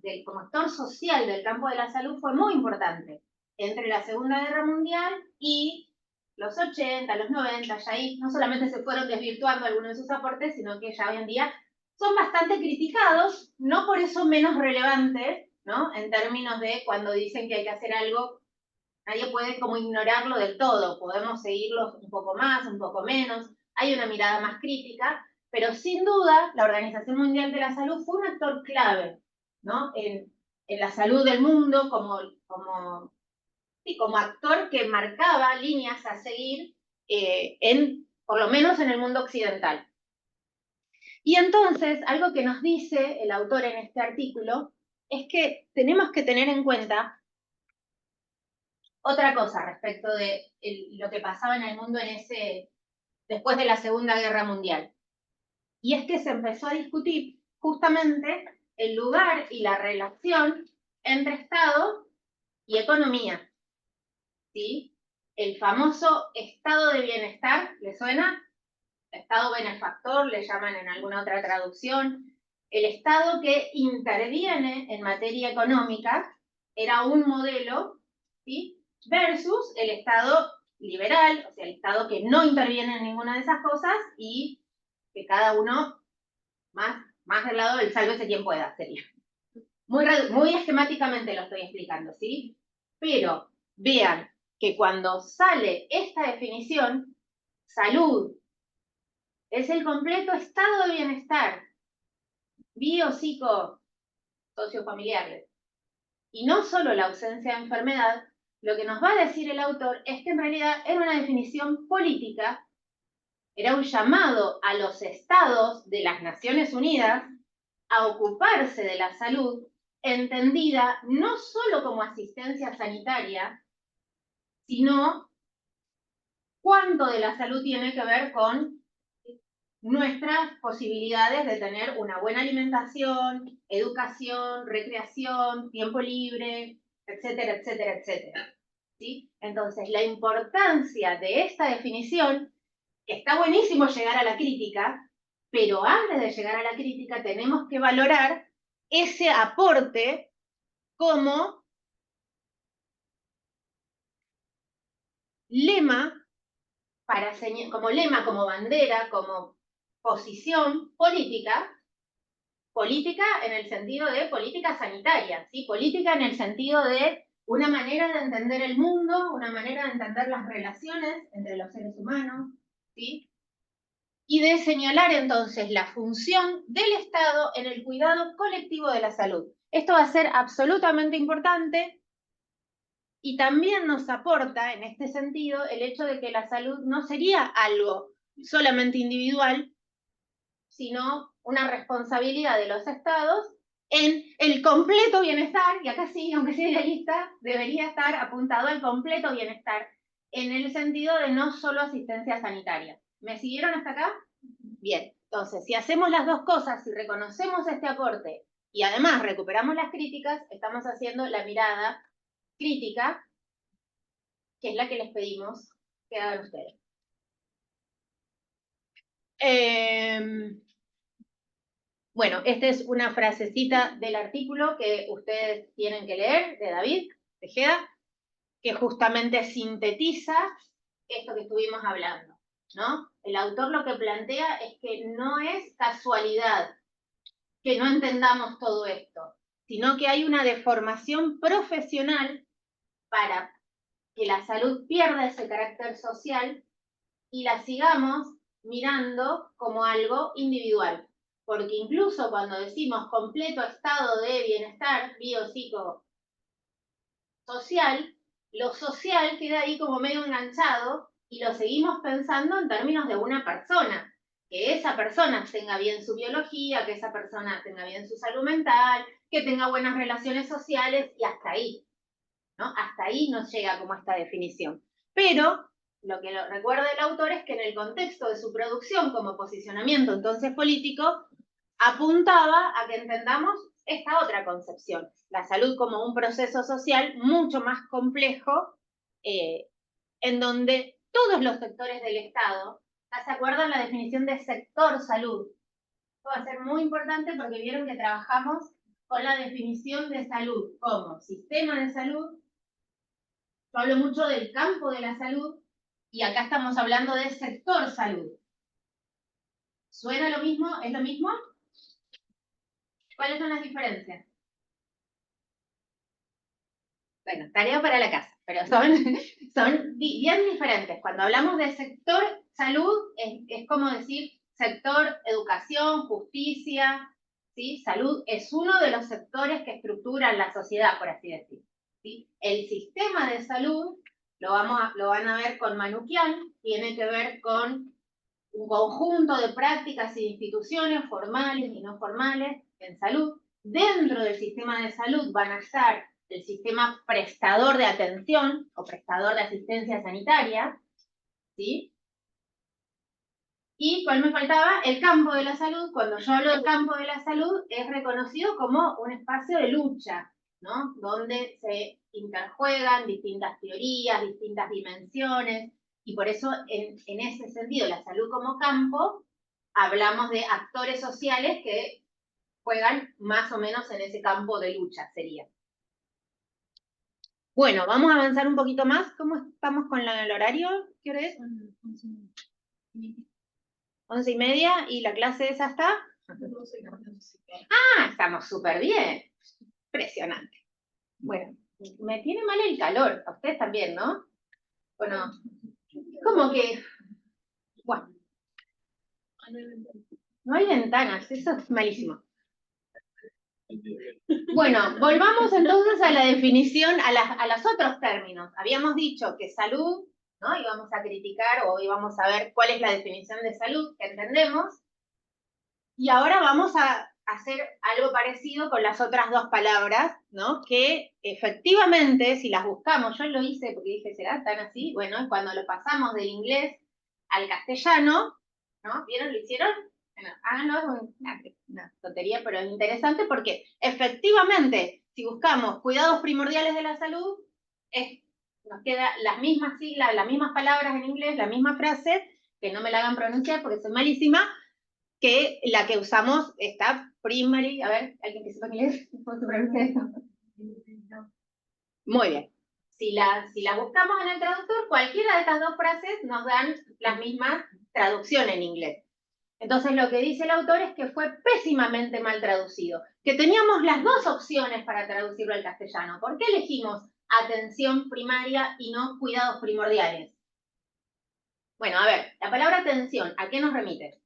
social del campo de la salud fue muy importante entre la Segunda Guerra Mundial y los 80, los 90, ya ahí no solamente se fueron desvirtuando algunos de sus aportes, sino que ya hoy en día son bastante criticados, no por eso menos relevantes, ¿no? En términos de cuando dicen que hay que hacer algo, nadie puede como ignorarlo del todo, podemos seguirlos un poco más, un poco menos, hay una mirada más crítica, pero sin duda la Organización Mundial de la Salud fue un actor clave, ¿no? En la salud del mundo como actor que marcaba líneas a seguir, por lo menos en el mundo occidental. Y entonces, algo que nos dice el autor en este artículo es que tenemos que tener en cuenta otra cosa respecto de lo que pasaba en el mundo después de la Segunda Guerra Mundial. Y es que se empezó a discutir justamente el lugar y la relación entre Estado y economía. ¿Sí? El famoso estado de bienestar, ¿le suena? Estado benefactor, le llaman en alguna otra traducción. El Estado que interviene en materia económica era un modelo, ¿sí? Versus el Estado liberal, o sea, el Estado que no interviene en ninguna de esas cosas y que cada uno más del lado del sálvese quien pueda, sería. Muy esquemáticamente lo estoy explicando, ¿sí? Pero vean que cuando sale esta definición, salud es el completo estado de bienestar, biopsico, sociofamiliares. Y no solo la ausencia de enfermedad, lo que nos va a decir el autor es que en realidad era una definición política, era un llamado a los estados de las Naciones Unidas a ocuparse de la salud, entendida no solo como asistencia sanitaria, sino cuánto de la salud tiene que ver con nuestras posibilidades de tener una buena alimentación, educación, recreación, tiempo libre, etcétera, etcétera, etcétera. ¿Sí? Entonces, la importancia de esta definición, que está buenísimo llegar a la crítica, pero antes de llegar a la crítica tenemos que valorar ese aporte como lema, como bandera, como posición política en el sentido de política sanitaria, ¿sí? Política en el sentido de una manera de entender el mundo, una manera de entender las relaciones entre los seres humanos, ¿sí? Y de señalar entonces la función del Estado en el cuidado colectivo de la salud. Esto va a ser absolutamente importante y también nos aporta en este sentido el hecho de que la salud no sería algo solamente individual, sino una responsabilidad de los estados en el completo bienestar, y acá sí, aunque sea idealista, debería estar apuntado al completo bienestar, en el sentido de no solo asistencia sanitaria. ¿Me siguieron hasta acá? Bien, entonces, si hacemos las dos cosas, si reconocemos este aporte y además recuperamos las críticas, estamos haciendo la mirada crítica, que es la que les pedimos que hagan ustedes. Bueno, esta es una frasecita del artículo que ustedes tienen que leer, de David Tejeda, que justamente sintetiza esto que estuvimos hablando, ¿no? El autor lo que plantea es que no es casualidad que no entendamos todo esto, sino que hay una deformación profesional para que la salud pierda ese carácter social y la sigamos mirando como algo individual. Porque incluso cuando decimos completo estado de bienestar biopsico social, lo social queda ahí como medio enganchado y lo seguimos pensando en términos de una persona. que esa persona tenga bien su biología, que esa persona tenga bien su salud mental, que tenga buenas relaciones sociales, y hasta ahí, ¿no? Hasta ahí nos llega como esta definición. Pero lo que recuerda el autor es que en el contexto de su producción como posicionamiento entonces político, apuntaba a que entendamos esta otra concepción, la salud como un proceso social mucho más complejo, en donde todos los sectores del Estado, ¿se acuerdan la definición de sector salud? Esto va a ser muy importante porque vieron que trabajamos con la definición de salud como sistema de salud. Yo hablo mucho del campo de la salud y acá estamos hablando de sector salud. ¿Suena lo mismo? ¿Es lo mismo? ¿Cuáles son las diferencias? Bueno, tarea para la casa, pero son bien diferentes. Cuando hablamos de sector salud, es como decir sector educación, justicia, ¿sí? Salud es uno de los sectores que estructuran la sociedad, por así decir, ¿sí? El sistema de salud, lo van a ver con Manoukian, tiene que ver con un conjunto de prácticas e instituciones formales y no formales en salud. Dentro del sistema de salud van a estar el sistema prestador de atención o prestador de asistencia sanitaria, ¿sí? ¿Y cuál me faltaba? El campo de la salud. Cuando yo hablo del campo de la salud, es reconocido como un espacio de lucha, ¿no? Donde se interjuegan distintas teorías, distintas dimensiones, y por eso, en ese sentido, la salud como campo, hablamos de actores sociales que juegan más o menos en ese campo de lucha, sería. Bueno, vamos a avanzar un poquito más. ¿Cómo estamos con el horario? ¿Qué hora es? 11:30, ¿y la clase esa está? Ah, estamos súper bien. Impresionante. Bueno, me tiene mal el calor. A ustedes también, ¿no? Bueno, como que... Bueno. No hay ventanas, eso es malísimo. Bueno, volvamos entonces a la definición, a los otros términos. Habíamos dicho que salud, ¿no? Íbamos a criticar o íbamos a ver cuál es la definición de salud que entendemos. Y ahora vamos a hacer algo parecido con las otras dos palabras, ¿no? Que efectivamente, si las buscamos, yo lo hice porque dije, ¿será tan así? Bueno, es cuando lo pasamos del inglés al castellano, ¿no? ¿Vieron? ¿Lo hicieron? Bueno, háganlo, es una tontería, pero es interesante porque efectivamente, si buscamos cuidados primordiales de la salud, nos quedan las mismas siglas, las mismas palabras en inglés, la misma frase, que no me la hagan pronunciar porque soy malísima, que la que usamos está primary. A ver, ¿alguien que sepa inglés? ¿Cómo se pronuncia esto? Muy bien. Si la buscamos en el traductor, cualquiera de estas dos frases nos dan las mismas traducciones en inglés. Entonces lo que dice el autor es que fue pésimamente mal traducido, que teníamos las dos opciones para traducirlo al castellano. ¿Por qué elegimos atención primaria y no cuidados primordiales? Bueno, a ver, la palabra atención, ¿a qué nos remite?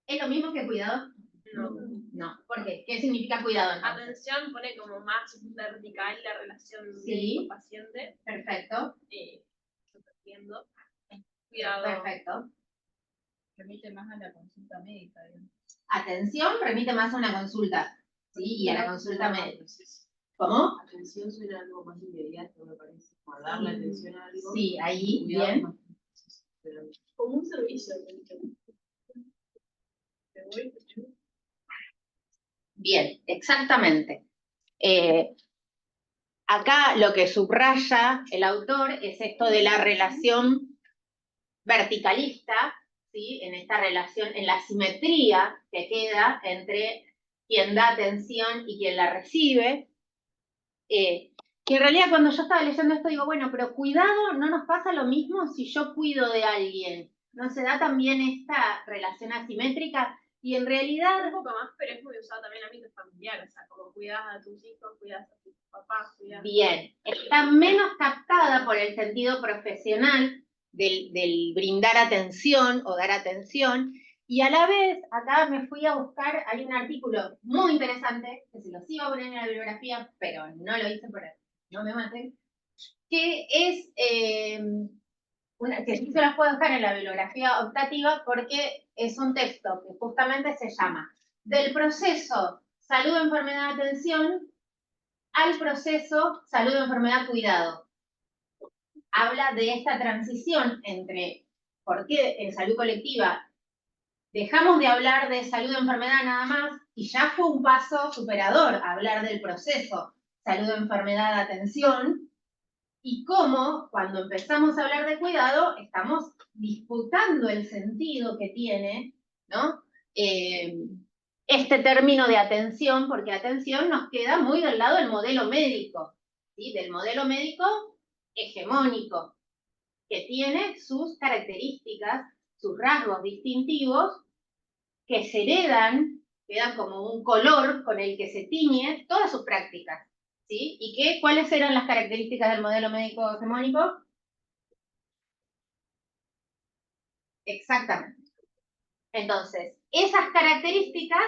¿Es lo mismo que cuidado? No. No. ¿Por qué? ¿Qué significa cuidado entonces? Atención pone como más vertical la relación Sí. médico-paciente. Perfecto. Entiendo. Cuidado. Perfecto. Remite más a la consulta médica, digamos. Atención remite más a una consulta, ¿sí? Y a la consulta médica. ¿Cómo? Atención suena algo más inmediato, me parece. Como darle atención a algo. Sí, ahí, bien. Como un servicio. Bien, exactamente. Acá lo que subraya el autor es esto de la relación verticalista, ¿sí? En esta relación, en la simetría que queda entre quien da atención y quien la recibe, que en realidad cuando yo estaba leyendo esto digo, bueno, pero cuidado, ¿no nos pasa lo mismo si yo cuido de alguien? ¿No se da también esta relación asimétrica? Y en realidad... Un poco más, pero es muy usado también en ámbito familiar, o sea, como cuidas a tus hijos, cuidas a tus papás, cuidas... Bien, está menos captada por el sentido profesional del brindar atención o dar atención, y a la vez, acá me fui a buscar, hay un artículo muy interesante, que se los iba a poner en la bibliografía, pero no lo hice por ahí, no me maten, que es, que sí se las puedo dejar en la bibliografía optativa porque es un texto que justamente se llama Del proceso salud, enfermedad, atención al proceso salud, enfermedad, cuidado. Habla de esta transición entre por qué en salud colectiva dejamos de hablar de salud, enfermedad nada más y ya fue un paso superador hablar del proceso salud, enfermedad, atención, y cómo cuando empezamos a hablar de cuidado estamos disputando el sentido que tiene, ¿no? Este término de atención, porque atención nos queda muy del lado del modelo médico, ¿sí? Del modelo médico hegemónico, que tiene sus características, sus rasgos distintivos, que se heredan, quedan como un color con el que se tiñe todas sus prácticas, ¿sí? ¿Y cuáles eran las características del modelo médico hegemónico? Exactamente. Entonces, esas características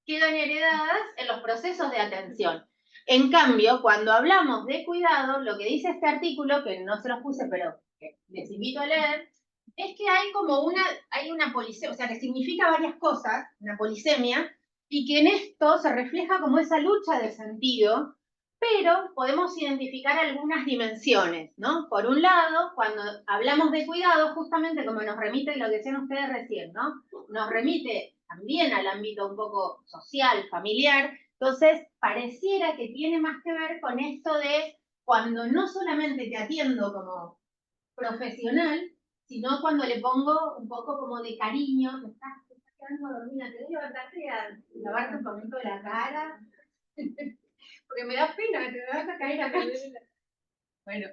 quedan heredadas en los procesos de atención. En cambio, cuando hablamos de cuidado, lo que dice este artículo, que no se los puse, pero que les invito a leer, es que hay una polisemia, o sea, que significa varias cosas, una polisemia, y que en esto se refleja como esa lucha de sentido, pero podemos identificar algunas dimensiones, ¿no? Por un lado, cuando hablamos de cuidado, justamente como nos remite lo que decían ustedes recién, ¿no? Nos remite también al ámbito un poco social, familiar, entonces pareciera que tiene más que ver con esto de cuando no solamente te atiendo como profesional, sino cuando le pongo un poco como de cariño, te estás quedando dormida, te doy levantarte a lavarte un poquito la cara, porque me da pena, te vas a caer acá. Bueno,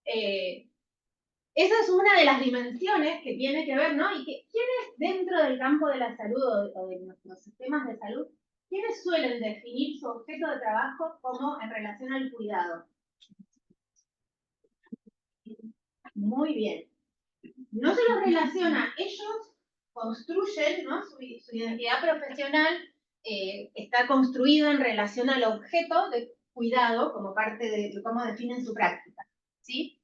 esa es una de las dimensiones que tiene que ver, ¿no? Y que quienes dentro del campo de la salud o de nuestros sistemas de salud, ¿quiénes suelen definir su objeto de trabajo como en relación al cuidado? Muy bien. No se los relaciona, ellos construyen, ¿no? Su identidad profesional está construida en relación al objeto de cuidado como parte de cómo definen su práctica, ¿sí?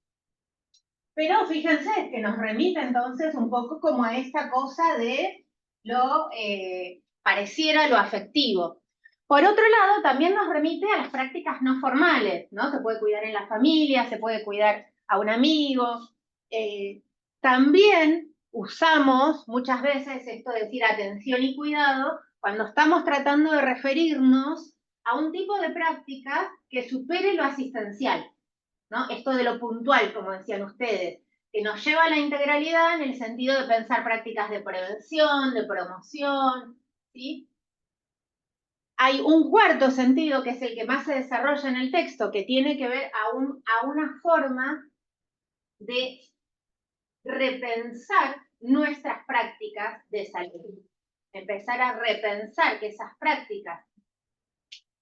Pero fíjense que nos remite entonces un poco como a esta cosa de lo pareciera lo afectivo. Por otro lado, también nos remite a las prácticas no formales, ¿no? Se puede cuidar en la familia, se puede cuidar a un amigo. También usamos muchas veces esto de decir atención y cuidado cuando estamos tratando de referirnos a un tipo de práctica que supere lo asistencial, ¿no? Esto de lo puntual, como decían ustedes, que nos lleva a la integralidad en el sentido de pensar prácticas de prevención, de promoción, ¿sí? Hay un cuarto sentido, que es el que más se desarrolla en el texto, que tiene que ver a una forma de repensar nuestras prácticas de salud. Empezar a repensar que esas prácticas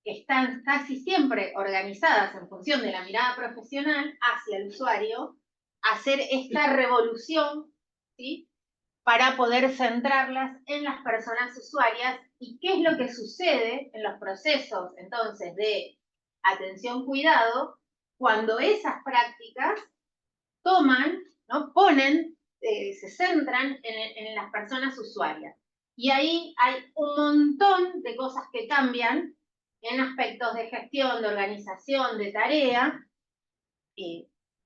que están casi siempre organizadas en función de la mirada profesional hacia el usuario, hacer esta revolución, ¿sí? Para poder centrarlas en las personas usuarias y qué es lo que sucede en los procesos, entonces, de atención-cuidado, cuando esas prácticas toman, ¿no? Ponen, se centran en las personas usuarias. Y ahí hay un montón de cosas que cambian en aspectos de gestión, de organización, de tarea,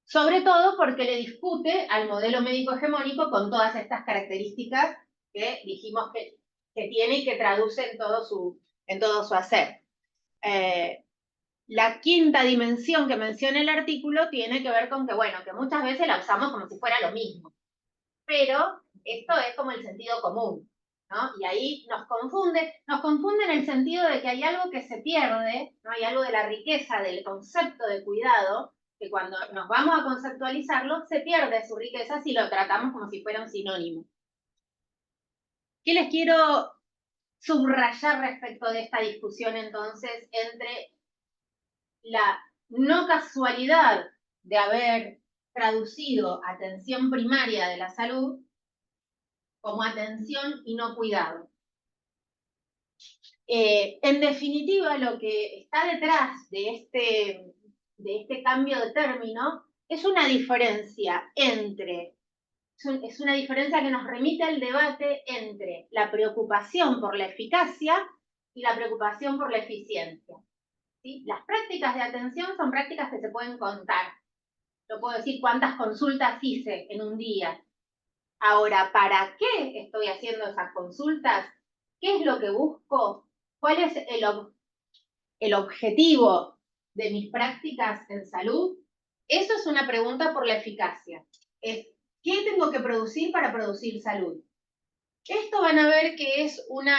sobre todo porque le discute al modelo médico hegemónico con todas estas características que dijimos que tiene y que traduce en todo su hacer. La quinta dimensión que menciona el artículo tiene que ver con que, bueno, que muchas veces la usamos como si fuera lo mismo, pero esto es como el sentido común, ¿no? Y ahí nos confunde en el sentido de que hay algo que se pierde, ¿no? Hay algo de la riqueza del concepto de cuidado, que cuando nos vamos a conceptualizarlo, se pierde su riqueza si lo tratamos como si fuera un sinónimo. ¿Qué les quiero subrayar respecto de esta discusión entonces entre la no casualidad de haber traducido atención primaria de la salud como atención y no cuidado? En definitiva, lo que está detrás de de este cambio de término es una diferencia entre, es una diferencia que nos remite al debate entre la preocupación por la eficacia y la preocupación por la eficiencia. ¿Sí? Las prácticas de atención son prácticas que se pueden contar. Yo puedo decir cuántas consultas hice en un día. Ahora, ¿para qué estoy haciendo esas consultas? ¿Qué es lo que busco? ¿Cuál es el objetivo de mis prácticas en salud? Eso es una pregunta por la eficacia. Es, ¿qué tengo que producir para producir salud? Esto van a ver que es un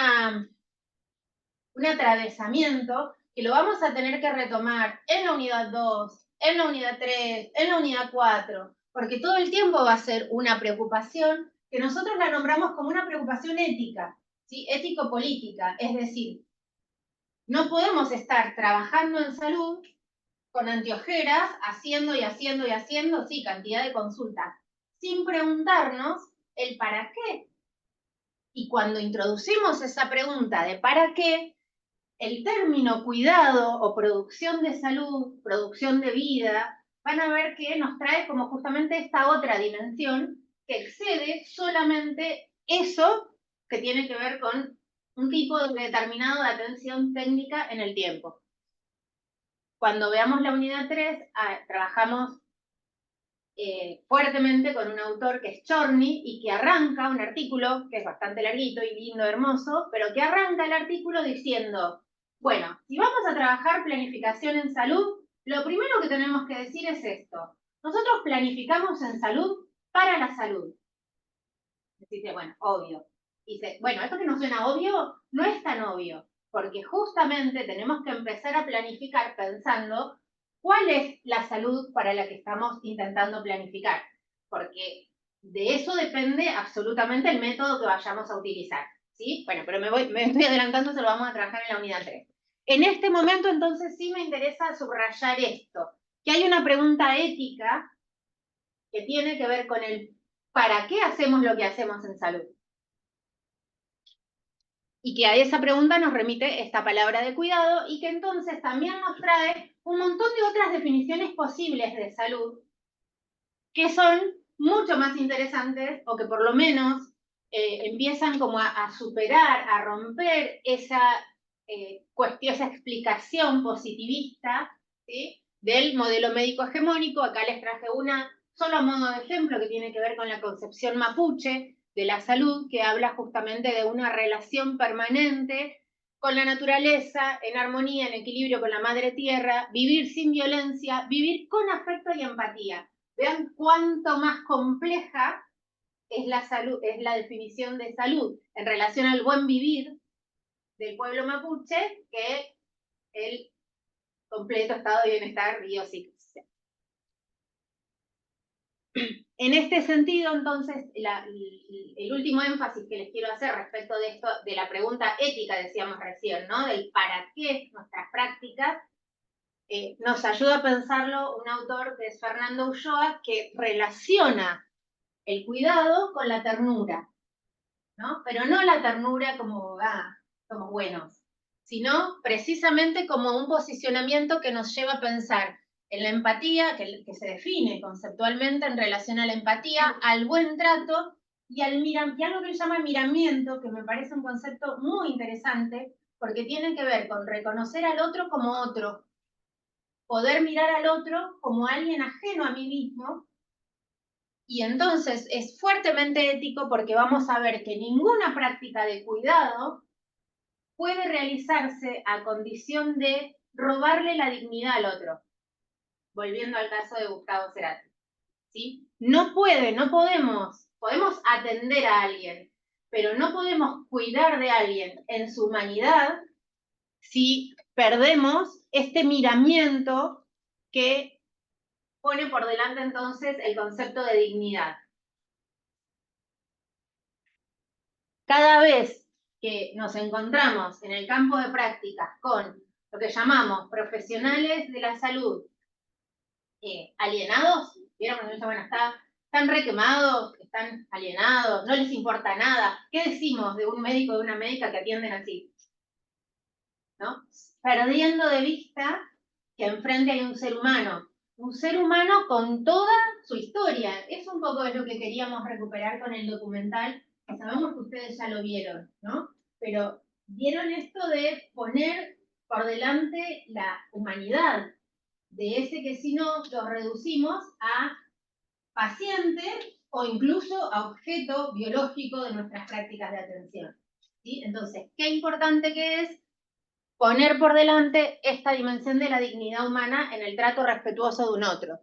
atravesamiento que lo vamos a tener que retomar en la unidad 2, en la unidad 3, en la unidad 4, porque todo el tiempo va a ser una preocupación que nosotros la nombramos como una preocupación ética, ¿sí? Ético-política, es decir, no podemos estar trabajando en salud con anteojeras, haciendo y haciendo y haciendo, sí, cantidad de consultas, sin preguntarnos el para qué. Y cuando introducimos esa pregunta de para qué, el término cuidado o producción de salud, producción de vida, van a ver que nos trae como justamente esta otra dimensión que excede solamente eso que tiene que ver con un tipo determinado de atención técnica en el tiempo. Cuando veamos la unidad 3, trabajamos fuertemente con un autor que es Chorny y que arranca un artículo que es bastante larguito y lindo, hermoso, pero que arranca el artículo diciendo, bueno, si vamos a trabajar planificación en salud, lo primero que tenemos que decir es esto. Nosotros planificamos en salud para la salud. Dice, bueno, obvio. Dice, bueno, esto que no suena obvio, no es tan obvio, porque justamente tenemos que empezar a planificar pensando cuál es la salud para la que estamos intentando planificar, porque de eso depende absolutamente el método que vayamos a utilizar, ¿sí? Bueno, pero me estoy adelantando, se lo vamos a trabajar en la unidad 3. En este momento, entonces, sí me interesa subrayar esto, que hay una pregunta ética que tiene que ver con el ¿para qué hacemos lo que hacemos en salud? Y que a esa pregunta nos remite esta palabra de cuidado y que entonces también nos trae un montón de otras definiciones posibles de salud que son mucho más interesantes o que por lo menos empiezan como a superar, a romper esa cuestión, esa explicación positivista, ¿sí? Del modelo médico hegemónico. Acá les traje una solo a modo de ejemplo que tiene que ver con la concepción mapuche de la salud, que habla justamente de una relación permanente con la naturaleza, en armonía, en equilibrio con la madre tierra, vivir sin violencia, vivir con afecto y empatía. Vean cuánto más compleja es la salud, es la definición de salud en relación al buen vivir del pueblo mapuche que el completo estado de bienestar biopsicosocial. En este sentido, entonces, el último énfasis que les quiero hacer respecto de esto, de la pregunta ética, decíamos recién, ¿no? Del para qué nuestras prácticas, nos ayuda a pensarlo un autor que es Fernando Ulloa, que relaciona el cuidado con la ternura, ¿no? Pero no la ternura como, somos buenos, sino precisamente como un posicionamiento que nos lleva a pensar en la empatía, que se define conceptualmente en relación a la empatía, al buen trato y algo que él llama miramiento, que me parece un concepto muy interesante, porque tiene que ver con reconocer al otro como otro, poder mirar al otro como alguien ajeno a mí mismo. Y entonces es fuertemente ético porque vamos a ver que ninguna práctica de cuidado puede realizarse a condición de robarle la dignidad al otro. Volviendo al caso de Gustavo Cerati, ¿sí? No podemos atender a alguien, pero no podemos cuidar de alguien en su humanidad si perdemos este miramiento que pone por delante entonces el concepto de dignidad. Cada vez que nos encontramos en el campo de prácticas con lo que llamamos profesionales de la salud alienados, ¿vieron cuando dicen, bueno, están requemados, están alienados, no les importa nada? ¿Qué decimos de un médico o de una médica que atienden así? ¿No? Perdiendo de vista que enfrente hay un ser humano con toda su historia. Eso un poco es lo que queríamos recuperar con el documental, que sabemos que ustedes ya lo vieron, ¿no? Pero vieron esto de poner por delante la humanidad de ese que si no lo reducimos a paciente o incluso a objeto biológico de nuestras prácticas de atención, ¿sí? Entonces, qué importante que es poner por delante esta dimensión de la dignidad humana en el trato respetuoso de un otro.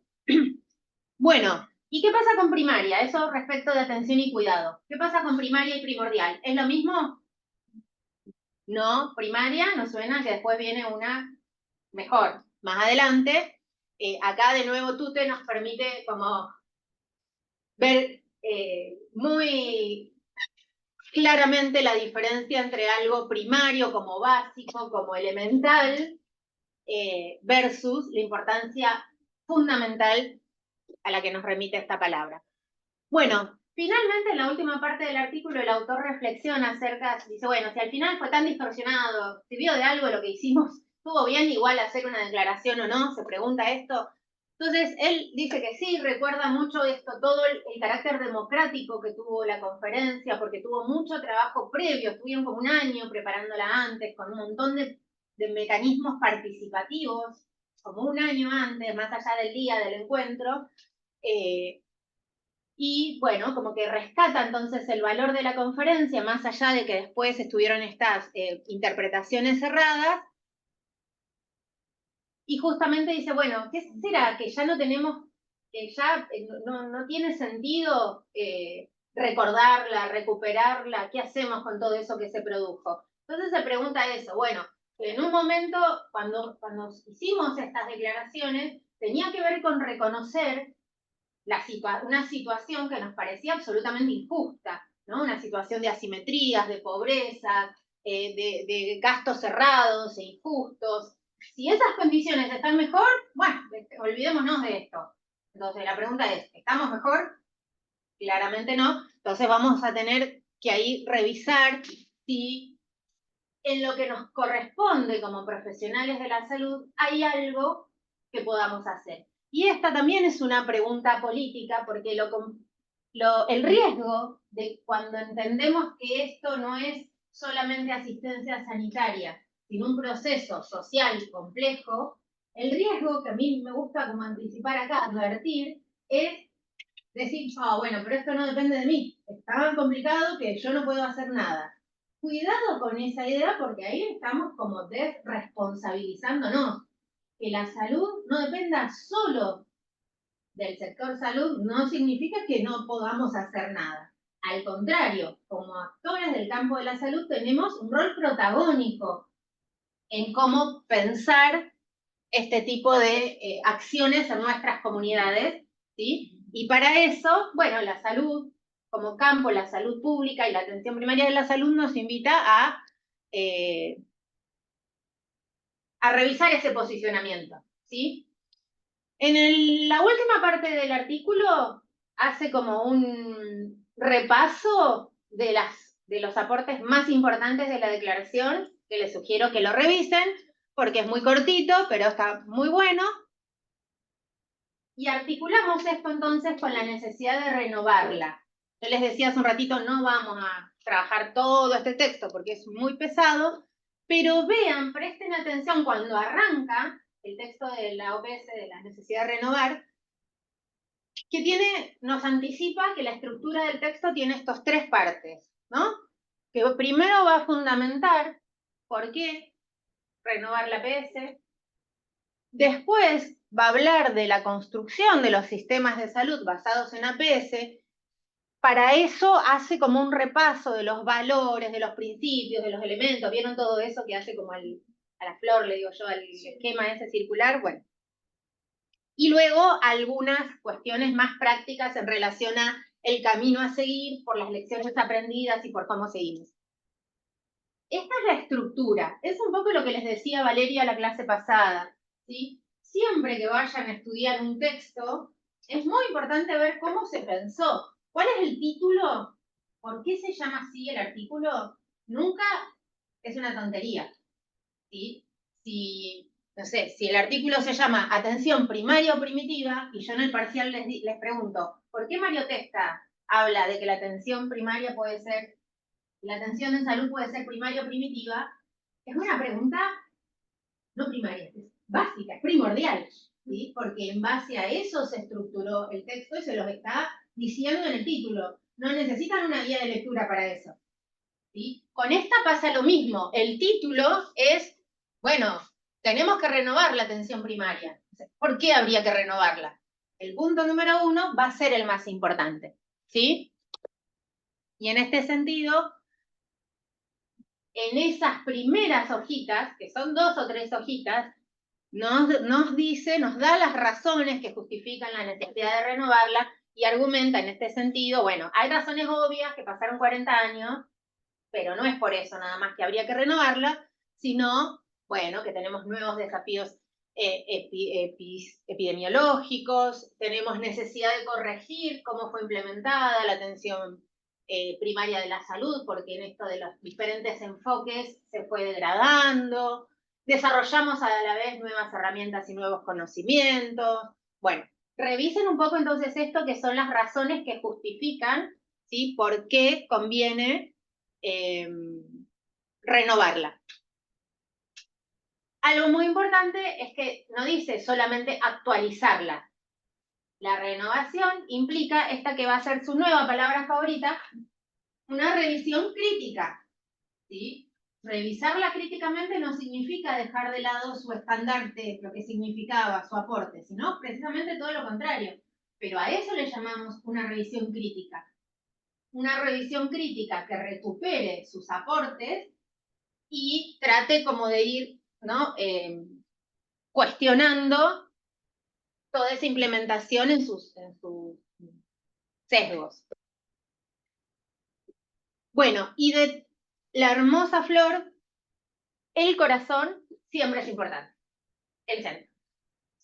Bueno, ¿y qué pasa con primaria? Eso respecto de atención y cuidado. ¿Qué pasa con primaria y primordial? ¿Es lo mismo? No, primaria nos suena que después viene una mejor. Más adelante, acá de nuevo Tute nos permite como ver muy claramente la diferencia entre algo primario como básico, como elemental, versus la importancia fundamental a la que nos remite esta palabra. Bueno, finalmente en la última parte del artículo el autor reflexiona acerca, dice, bueno, si al final fue tan distorsionado, ¿sirvió de algo lo que hicimos? ¿Estuvo bien igual hacer una declaración o no? Se pregunta esto. Entonces, él dice que sí, recuerda mucho esto, todo el carácter democrático que tuvo la conferencia, porque tuvo mucho trabajo previo, estuvieron como un año preparándola antes, con un montón de mecanismos participativos, como un año antes, más allá del día del encuentro, y bueno, como que rescata entonces el valor de la conferencia, más allá de que después estuvieron estas interpretaciones cerradas, y justamente dice, bueno, ¿qué será? Que ya no tenemos, que ya no tiene sentido recordarla, recuperarla, ¿qué hacemos con todo eso que se produjo? Entonces se pregunta eso, bueno, en un momento, cuando hicimos estas declaraciones, tenía que ver con reconocer una situación que nos parecía absolutamente injusta, ¿no? Una situación de asimetrías, de pobreza, de gastos cerrados e injustos. Si esas condiciones están mejor, bueno, olvidémonos de esto. Entonces la pregunta es, ¿estamos mejor? Claramente no. Entonces vamos a tener que ahí revisar si en lo que nos corresponde como profesionales de la salud hay algo que podamos hacer. Y esta también es una pregunta política, porque el riesgo de cuando entendemos que esto no es solamente asistencia sanitaria, sino un proceso social complejo, el riesgo que a mí me gusta como anticipar acá, advertir, es decir, bueno, pero esto no depende de mí, es tan complicado que yo no puedo hacer nada. Cuidado con esa idea porque ahí estamos como desresponsabilizándonos. Que la salud no dependa solo del sector salud no significa que no podamos hacer nada. Al contrario, como actores del campo de la salud tenemos un rol protagónico en cómo pensar este tipo de acciones en nuestras comunidades, ¿sí? Y para eso, bueno, la salud como campo, la salud pública y la atención primaria de la salud nos invita a revisar ese posicionamiento, ¿sí? En la última parte del artículo hace como un repaso de los aportes más importantes de la declaración, que les sugiero que lo revisen, porque es muy cortito, pero está muy bueno. Y articulamos esto entonces con la necesidad de renovarla. Yo les decía hace un ratito, no vamos a trabajar todo este texto porque es muy pesado, pero vean, presten atención cuando arranca el texto de la OPS de la necesidad de renovar, que nos anticipa que la estructura del texto tiene estos tres partes, ¿no? Que primero va a fundamentar por qué renovar la APS, después va a hablar de la construcción de los sistemas de salud basados en APS. Para eso hace como un repaso de los valores, de los principios, de los elementos. ¿Vieron todo eso que hace como a la flor, le digo yo, al esquema ese circular? Bueno. Y luego algunas cuestiones más prácticas en relación a el camino a seguir, por las lecciones aprendidas y por cómo seguimos. Esta es la estructura. Es un poco lo que les decía Valeria la clase pasada, ¿sí? Siempre que vayan a estudiar un texto, es muy importante ver cómo se pensó. ¿Cuál es el título? ¿Por qué se llama así el artículo? Nunca es una tontería, ¿sí? Si no sé, si el artículo se llama atención primaria o primitiva, y yo en el parcial les pregunto, ¿por qué Mario Testa habla de que la atención primaria puede ser, la atención en salud puede ser primaria o primitiva? Es una pregunta no primaria, es básica, es primordial, ¿sí? Porque en base a eso se estructuró el texto y se los está diciendo en el título. No necesitan una guía de lectura para eso, ¿sí? Con esta pasa lo mismo. El título es, bueno, tenemos que renovar la atención primaria. ¿Por qué habría que renovarla? El punto número 1 va a ser el más importante, ¿sí? Y en este sentido, en esas primeras hojitas, que son 2 o 3 hojitas, nos dice, nos da las razones que justifican la necesidad de renovarla y argumenta en este sentido, bueno, hay razones obvias que pasaron 40 años, pero no es por eso nada más que habría que renovarla, sino, bueno, que tenemos nuevos desafíos epidemiológicos, tenemos necesidad de corregir cómo fue implementada la atención primaria de la salud, porque en esto de los diferentes enfoques se fue degradando, desarrollamos a la vez nuevas herramientas y nuevos conocimientos. Bueno, revisen un poco entonces esto, que son las razones que justifican, ¿sí?, por qué conviene renovarla. Algo muy importante es que no dice solamente actualizarla. La renovación implica esta que va a ser su nueva palabra favorita, una revisión crítica, ¿sí? Revisarla críticamente no significa dejar de lado su estandarte, lo que significaba, su aporte, sino precisamente todo lo contrario. Pero a eso le llamamos una revisión crítica. Una revisión crítica que recupere sus aportes y trate como de ir, ¿no?, cuestionando toda esa implementación en sus sesgos. Bueno, y de la hermosa flor, el corazón siempre es importante, el centro,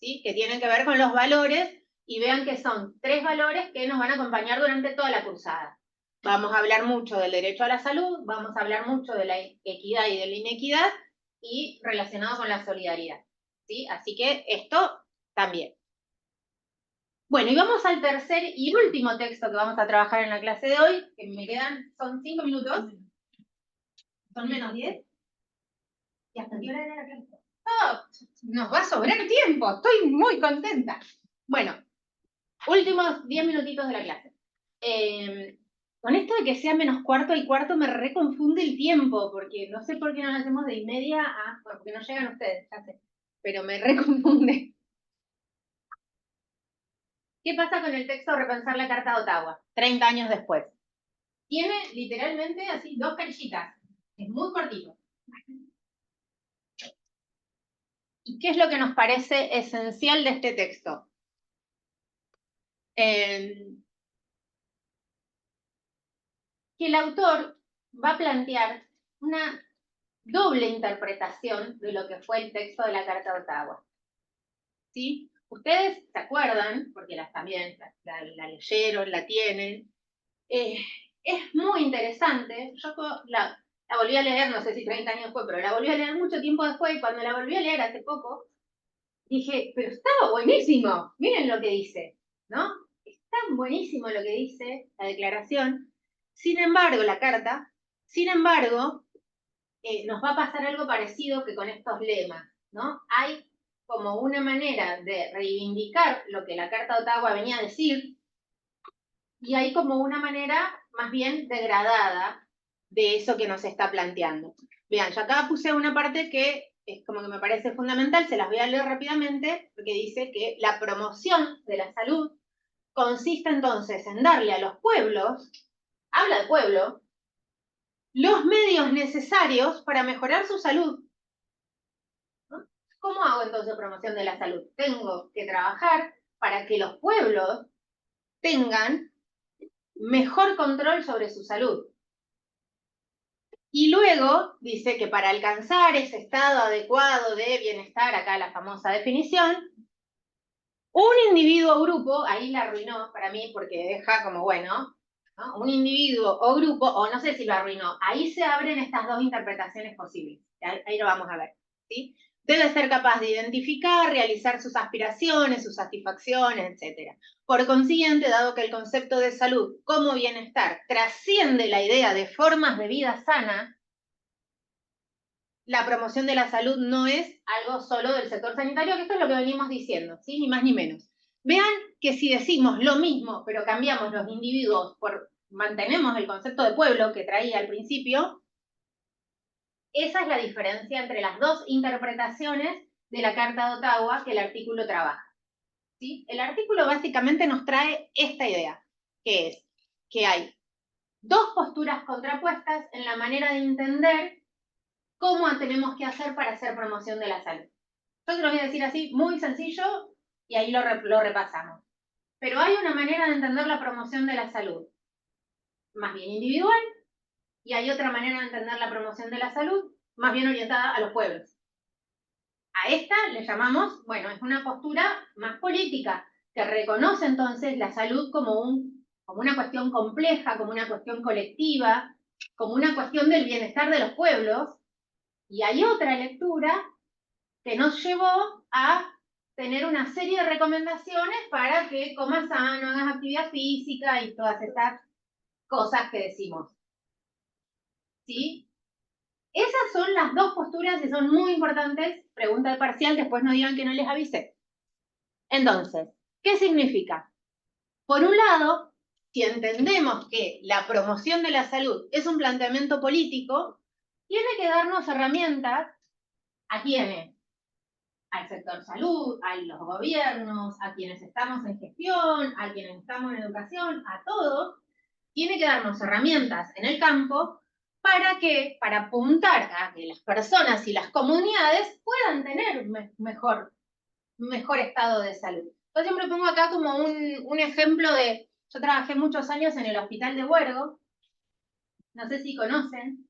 ¿sí?, que tienen que ver con los valores, y vean que son 3 valores que nos van a acompañar durante toda la cursada. Vamos a hablar mucho del derecho a la salud, vamos a hablar mucho de la equidad y de la inequidad, y relacionado con la solidaridad, ¿sí? Así que esto también. Bueno, y vamos al tercer y último texto que vamos a trabajar en la clase de hoy, que me quedan, son 5 minutos, son menos 10. ¿Y hasta qué hora era la clase? Oh, nos va a sobrar tiempo, estoy muy contenta. Bueno, últimos 10 minutitos de la clase. Con esto de que sea menos cuarto y cuarto me reconfunde el tiempo, porque no sé por qué no lo hacemos de y media a, bueno, porque no llegan ustedes, ya sé, pero me reconfunde. ¿Qué pasa con el texto Repensar la Carta de Ottawa? 30 años después. Tiene literalmente así 2 carillitas. Es muy cortito. ¿Y qué es lo que nos parece esencial de este texto? Que el autor va a plantear una doble interpretación de lo que fue el texto de la Carta de Ottawa. ¿Sí? Ustedes se acuerdan, porque también la leyeron, la tienen. Es muy interesante. Yo la volví a leer, no sé si 30 años después, pero la volví a leer mucho tiempo después, y cuando la volví a leer hace poco, dije, pero estaba buenísimo, miren lo que dice, ¿no? Está buenísimo lo que dice la declaración. Sin embargo, la carta, sin embargo, nos va a pasar algo parecido que con estos lemas, ¿no? Hay como una manera de reivindicar lo que la Carta de Ottawa venía a decir, y hay como una manera más bien degradada de eso que nos está planteando. Vean, yo acá puse una parte que es como que me parece fundamental, se las voy a leer rápidamente, porque dice que la promoción de la salud consiste entonces en darle a los pueblos, habla de pueblo, los medios necesarios para mejorar su salud. ¿No? ¿Cómo hago entonces promoción de la salud? Tengo que trabajar para que los pueblos tengan mejor control sobre su salud. Y luego dice que para alcanzar ese estado adecuado de bienestar, acá la famosa definición, un individuo o grupo, ahí la arruinó para mí porque deja como, bueno, ¿no?, un individuo o grupo, o no sé si lo arruinó, ahí se abren estas 2 interpretaciones posibles, ahí lo vamos a ver, ¿sí? Debe ser capaz de identificar, realizar sus aspiraciones, sus satisfacciones, etc. Por consiguiente, dado que el concepto de salud como bienestar trasciende la idea de formas de vida sana, la promoción de la salud no es algo solo del sector sanitario, que esto es lo que venimos diciendo, ¿sí? Ni más ni menos. Vean que si decimos lo mismo, pero cambiamos los individuos mantenemos el concepto de pueblo que traía al principio, esa es la diferencia entre las dos interpretaciones de la Carta de Ottawa que el artículo trabaja, ¿sí? El artículo básicamente nos trae esta idea, que es que hay dos posturas contrapuestas en la manera de entender cómo tenemos que hacer para hacer promoción de la salud. Yo te lo voy a decir así, muy sencillo, y ahí lo repasamos. Pero hay una manera de entender la promoción de la salud, más bien individual, y hay otra manera de entender la promoción de la salud, más bien orientada a los pueblos. A esta le llamamos, bueno, es una postura más política, que reconoce entonces la salud como una cuestión compleja, como una cuestión colectiva, como una cuestión del bienestar de los pueblos, y hay otra lectura que nos llevó a tener una serie de recomendaciones para que comas sano, hagas actividad física y todas estas cosas que decimos. ¿Sí? Esas son las dos posturas y son muy importantes. Pregunta de parcial, después no digan que no les avisé. Entonces, ¿qué significa? Por un lado, si entendemos que la promoción de la salud es un planteamiento político, tiene que darnos herramientas a quienes, al sector salud, a los gobiernos, a quienes estamos en gestión, a quienes estamos en educación, a todos, tiene que darnos herramientas en el campo para apuntar a que las personas y las comunidades puedan tener mejor estado de salud. Yo siempre pongo acá como un ejemplo yo trabajé muchos años en el hospital de Huergo, no sé si conocen,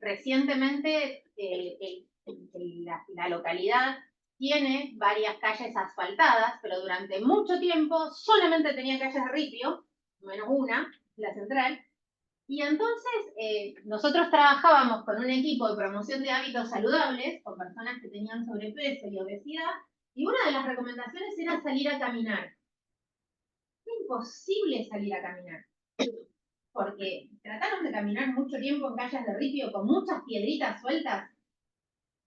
recientemente la localidad tiene varias calles asfaltadas, pero durante mucho tiempo solamente tenía calles de ripio, menos una, la central, y entonces nosotros trabajábamos con un equipo de promoción de hábitos saludables con personas que tenían sobrepeso y obesidad, y una de las recomendaciones era salir a caminar. Es imposible salir a caminar, porque trataron de caminar mucho tiempo en calles de ripio con muchas piedritas sueltas.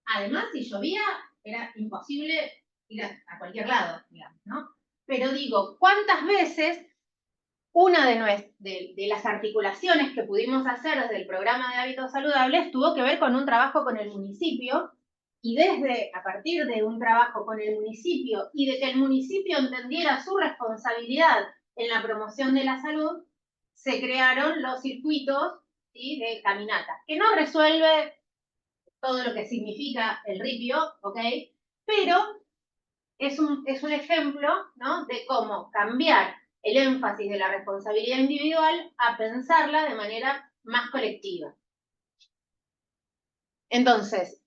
Además, si llovía, era imposible ir a cualquier lado, digamos, ¿no? Pero digo, ¿cuántas veces una de las articulaciones que pudimos hacer desde el programa de hábitos saludables tuvo que ver con un trabajo con el municipio, y a partir de un trabajo con el municipio y de que el municipio entendiera su responsabilidad en la promoción de la salud, se crearon los circuitos, ¿sí?, de caminatas, que no resuelve todo lo que significa el ripio, ¿ok? Pero es un ejemplo, ¿no?, de cómo cambiar el énfasis de la responsabilidad individual a pensarla de manera más colectiva. Entonces,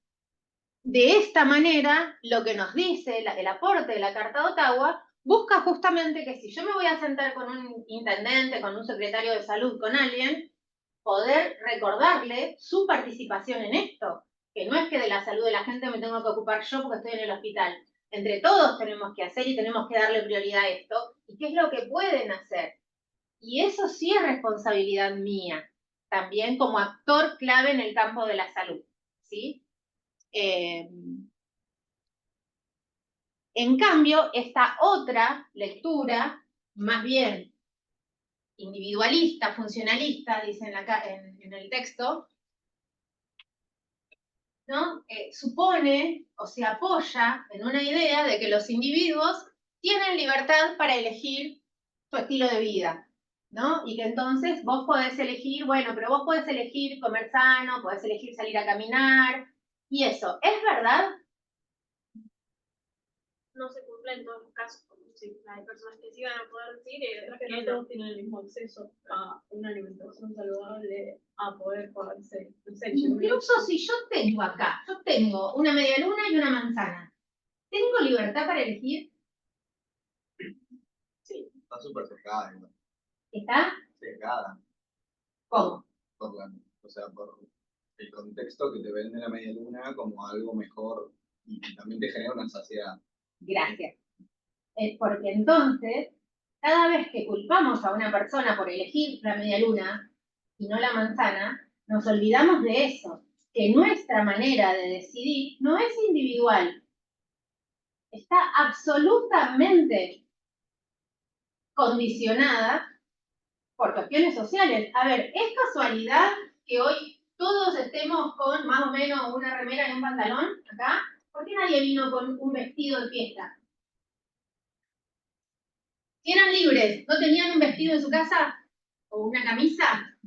de esta manera, lo que nos dice el aporte de la Carta de Ottawa busca justamente que si yo me voy a sentar con un intendente, con un secretario de salud, con alguien, poder recordarle su participación en esto, que no es que de la salud de la gente me tengo que ocupar yo porque estoy en el hospital. Entre todos tenemos que hacer y tenemos que darle prioridad a esto, y qué es lo que pueden hacer. Y eso sí es responsabilidad mía, también como actor clave en el campo de la salud, ¿sí? En cambio, esta otra lectura, más bien individualista, funcionalista, dicen acá en el texto, ¿no? Supone o se apoya en una idea de que los individuos tienen libertad para elegir su estilo de vida, ¿no? Y que entonces vos podés elegir, bueno, pero vos podés elegir comer sano, podés elegir salir a caminar, y eso, ¿es verdad? No se cumple en todos los casos. Sí, hay personas que sí van a poder decir que no todos tienen el mismo acceso a una alimentación saludable, a poder pagarse. Incluso si yo tengo una media luna y una manzana, ¿tengo libertad para elegir? Sí. Está súper cercada, ¿no? ¿Está? Cercada. ¿Cómo? Por el contexto que te vende la media luna como algo mejor Y también te genera una saciedad. Gracias. Porque entonces, cada vez que culpamos a una persona por elegir la media luna y no la manzana, nos olvidamos de eso, que nuestra manera de decidir no es individual. Está absolutamente condicionada por cuestiones sociales. A ver, ¿es casualidad que hoy todos estemos con más o menos una remera y un pantalón acá? ¿Por qué nadie vino con un vestido de fiesta? Si eran libres, ¿no tenían un vestido en su casa? ¿O una camisa?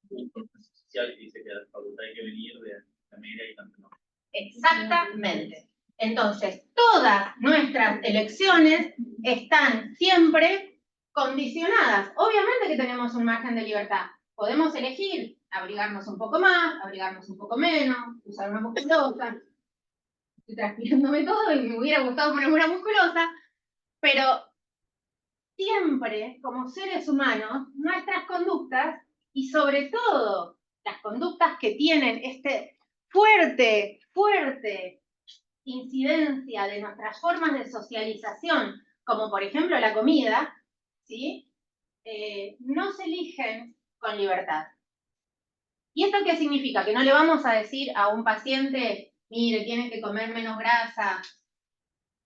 Un informe social que dice que a la facultad hay que venir de remera y tanto no. Exactamente. Entonces, todas nuestras elecciones están siempre condicionadas. Obviamente que tenemos un margen de libertad. Podemos elegir abrigarnos un poco más, abrigarnos un poco menos, usar una musculosa. Estoy transpirándome todo y me hubiera gustado ponerme una musculosa, pero siempre, como seres humanos, nuestras conductas, y sobre todo las conductas que tienen este fuerte incidencia de nuestras formas de socialización, como por ejemplo la comida, ¿sí? No se eligen con libertad. ¿Y esto qué significa? Que no le vamos a decir a un paciente, mire, tienes que comer menos grasa.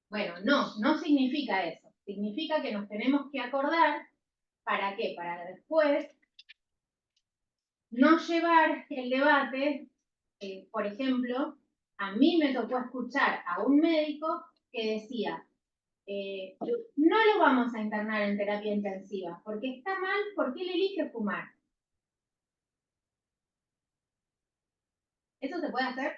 Bueno, no significa eso. Significa que nos tenemos que acordar, ¿para qué? Para después no llevar el debate, por ejemplo, a mí me tocó escuchar a un médico que decía, no lo vamos a internar en terapia intensiva, porque está mal, porque él elige fumar. ¿Eso se puede hacer?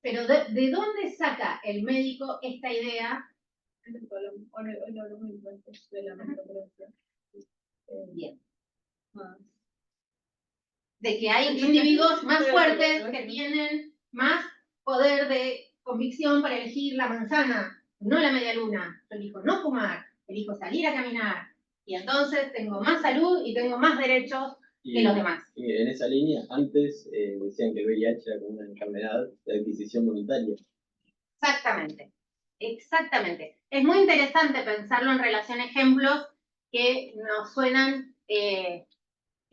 Pero ¿de dónde saca el médico esta idea? Bien. De que hay individuos más fuertes que tienen más poder de convicción para elegir la manzana, no la media luna. Yo elijo no fumar, elijo salir a caminar. Y entonces tengo más salud y tengo más derechos que los demás. Y en esa línea, antes decían que el VIH era como una enfermedad de adquisición voluntaria. Exactamente, exactamente. Es muy interesante pensarlo en relación a ejemplos que nos suenan, que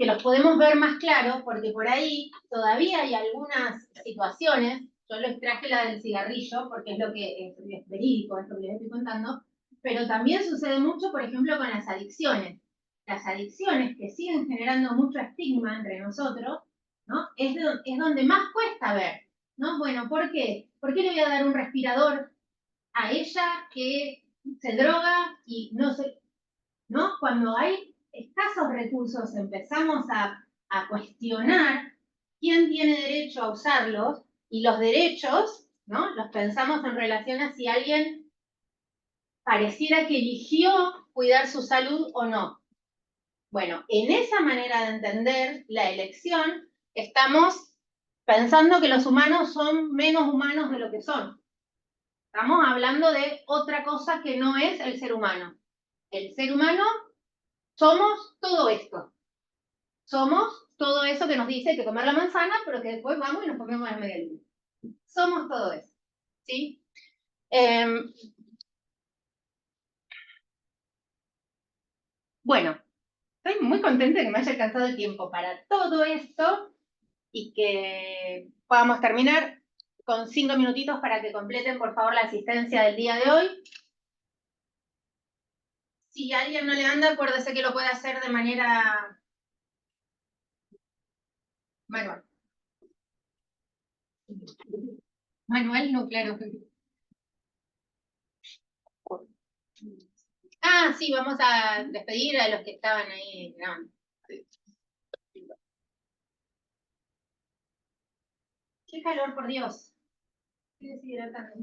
los podemos ver más claros, porque por ahí todavía hay algunas situaciones, yo les traje la del cigarrillo, porque es lo que es verídico, esto que les estoy contando, pero también sucede mucho, por ejemplo, con las adicciones. Las adicciones que siguen generando mucho estigma entre nosotros, ¿no? Es donde más cuesta ver, ¿no? Bueno, ¿por qué? ¿Por qué le voy a dar un respirador a ella que se droga y no se... ¿no? Cuando hay escasos recursos empezamos a cuestionar quién tiene derecho a usarlos y los derechos, ¿no? Los pensamos en relación a si alguien pareciera que eligió cuidar su salud o no. Bueno, en esa manera de entender la elección, estamos pensando que los humanos son menos humanos de lo que son. Estamos hablando de otra cosa que no es el ser humano. El ser humano somos todo esto. Somos todo eso que nos dice que comer la manzana, pero que después vamos y nos comemos la media luna. Somos todo eso. ¿Sí? Bueno, estoy muy contenta de que me haya alcanzado el tiempo para todo esto y que podamos terminar con 5 minutitos para que completen, por favor, la asistencia del día de hoy. Si a alguien no le anda, acuérdese que lo puede hacer de manera manual. Manual, no, claro. Ah, sí, vamos a despedir a los que estaban ahí grabando. Qué calor, por Dios. Qué deshidratante.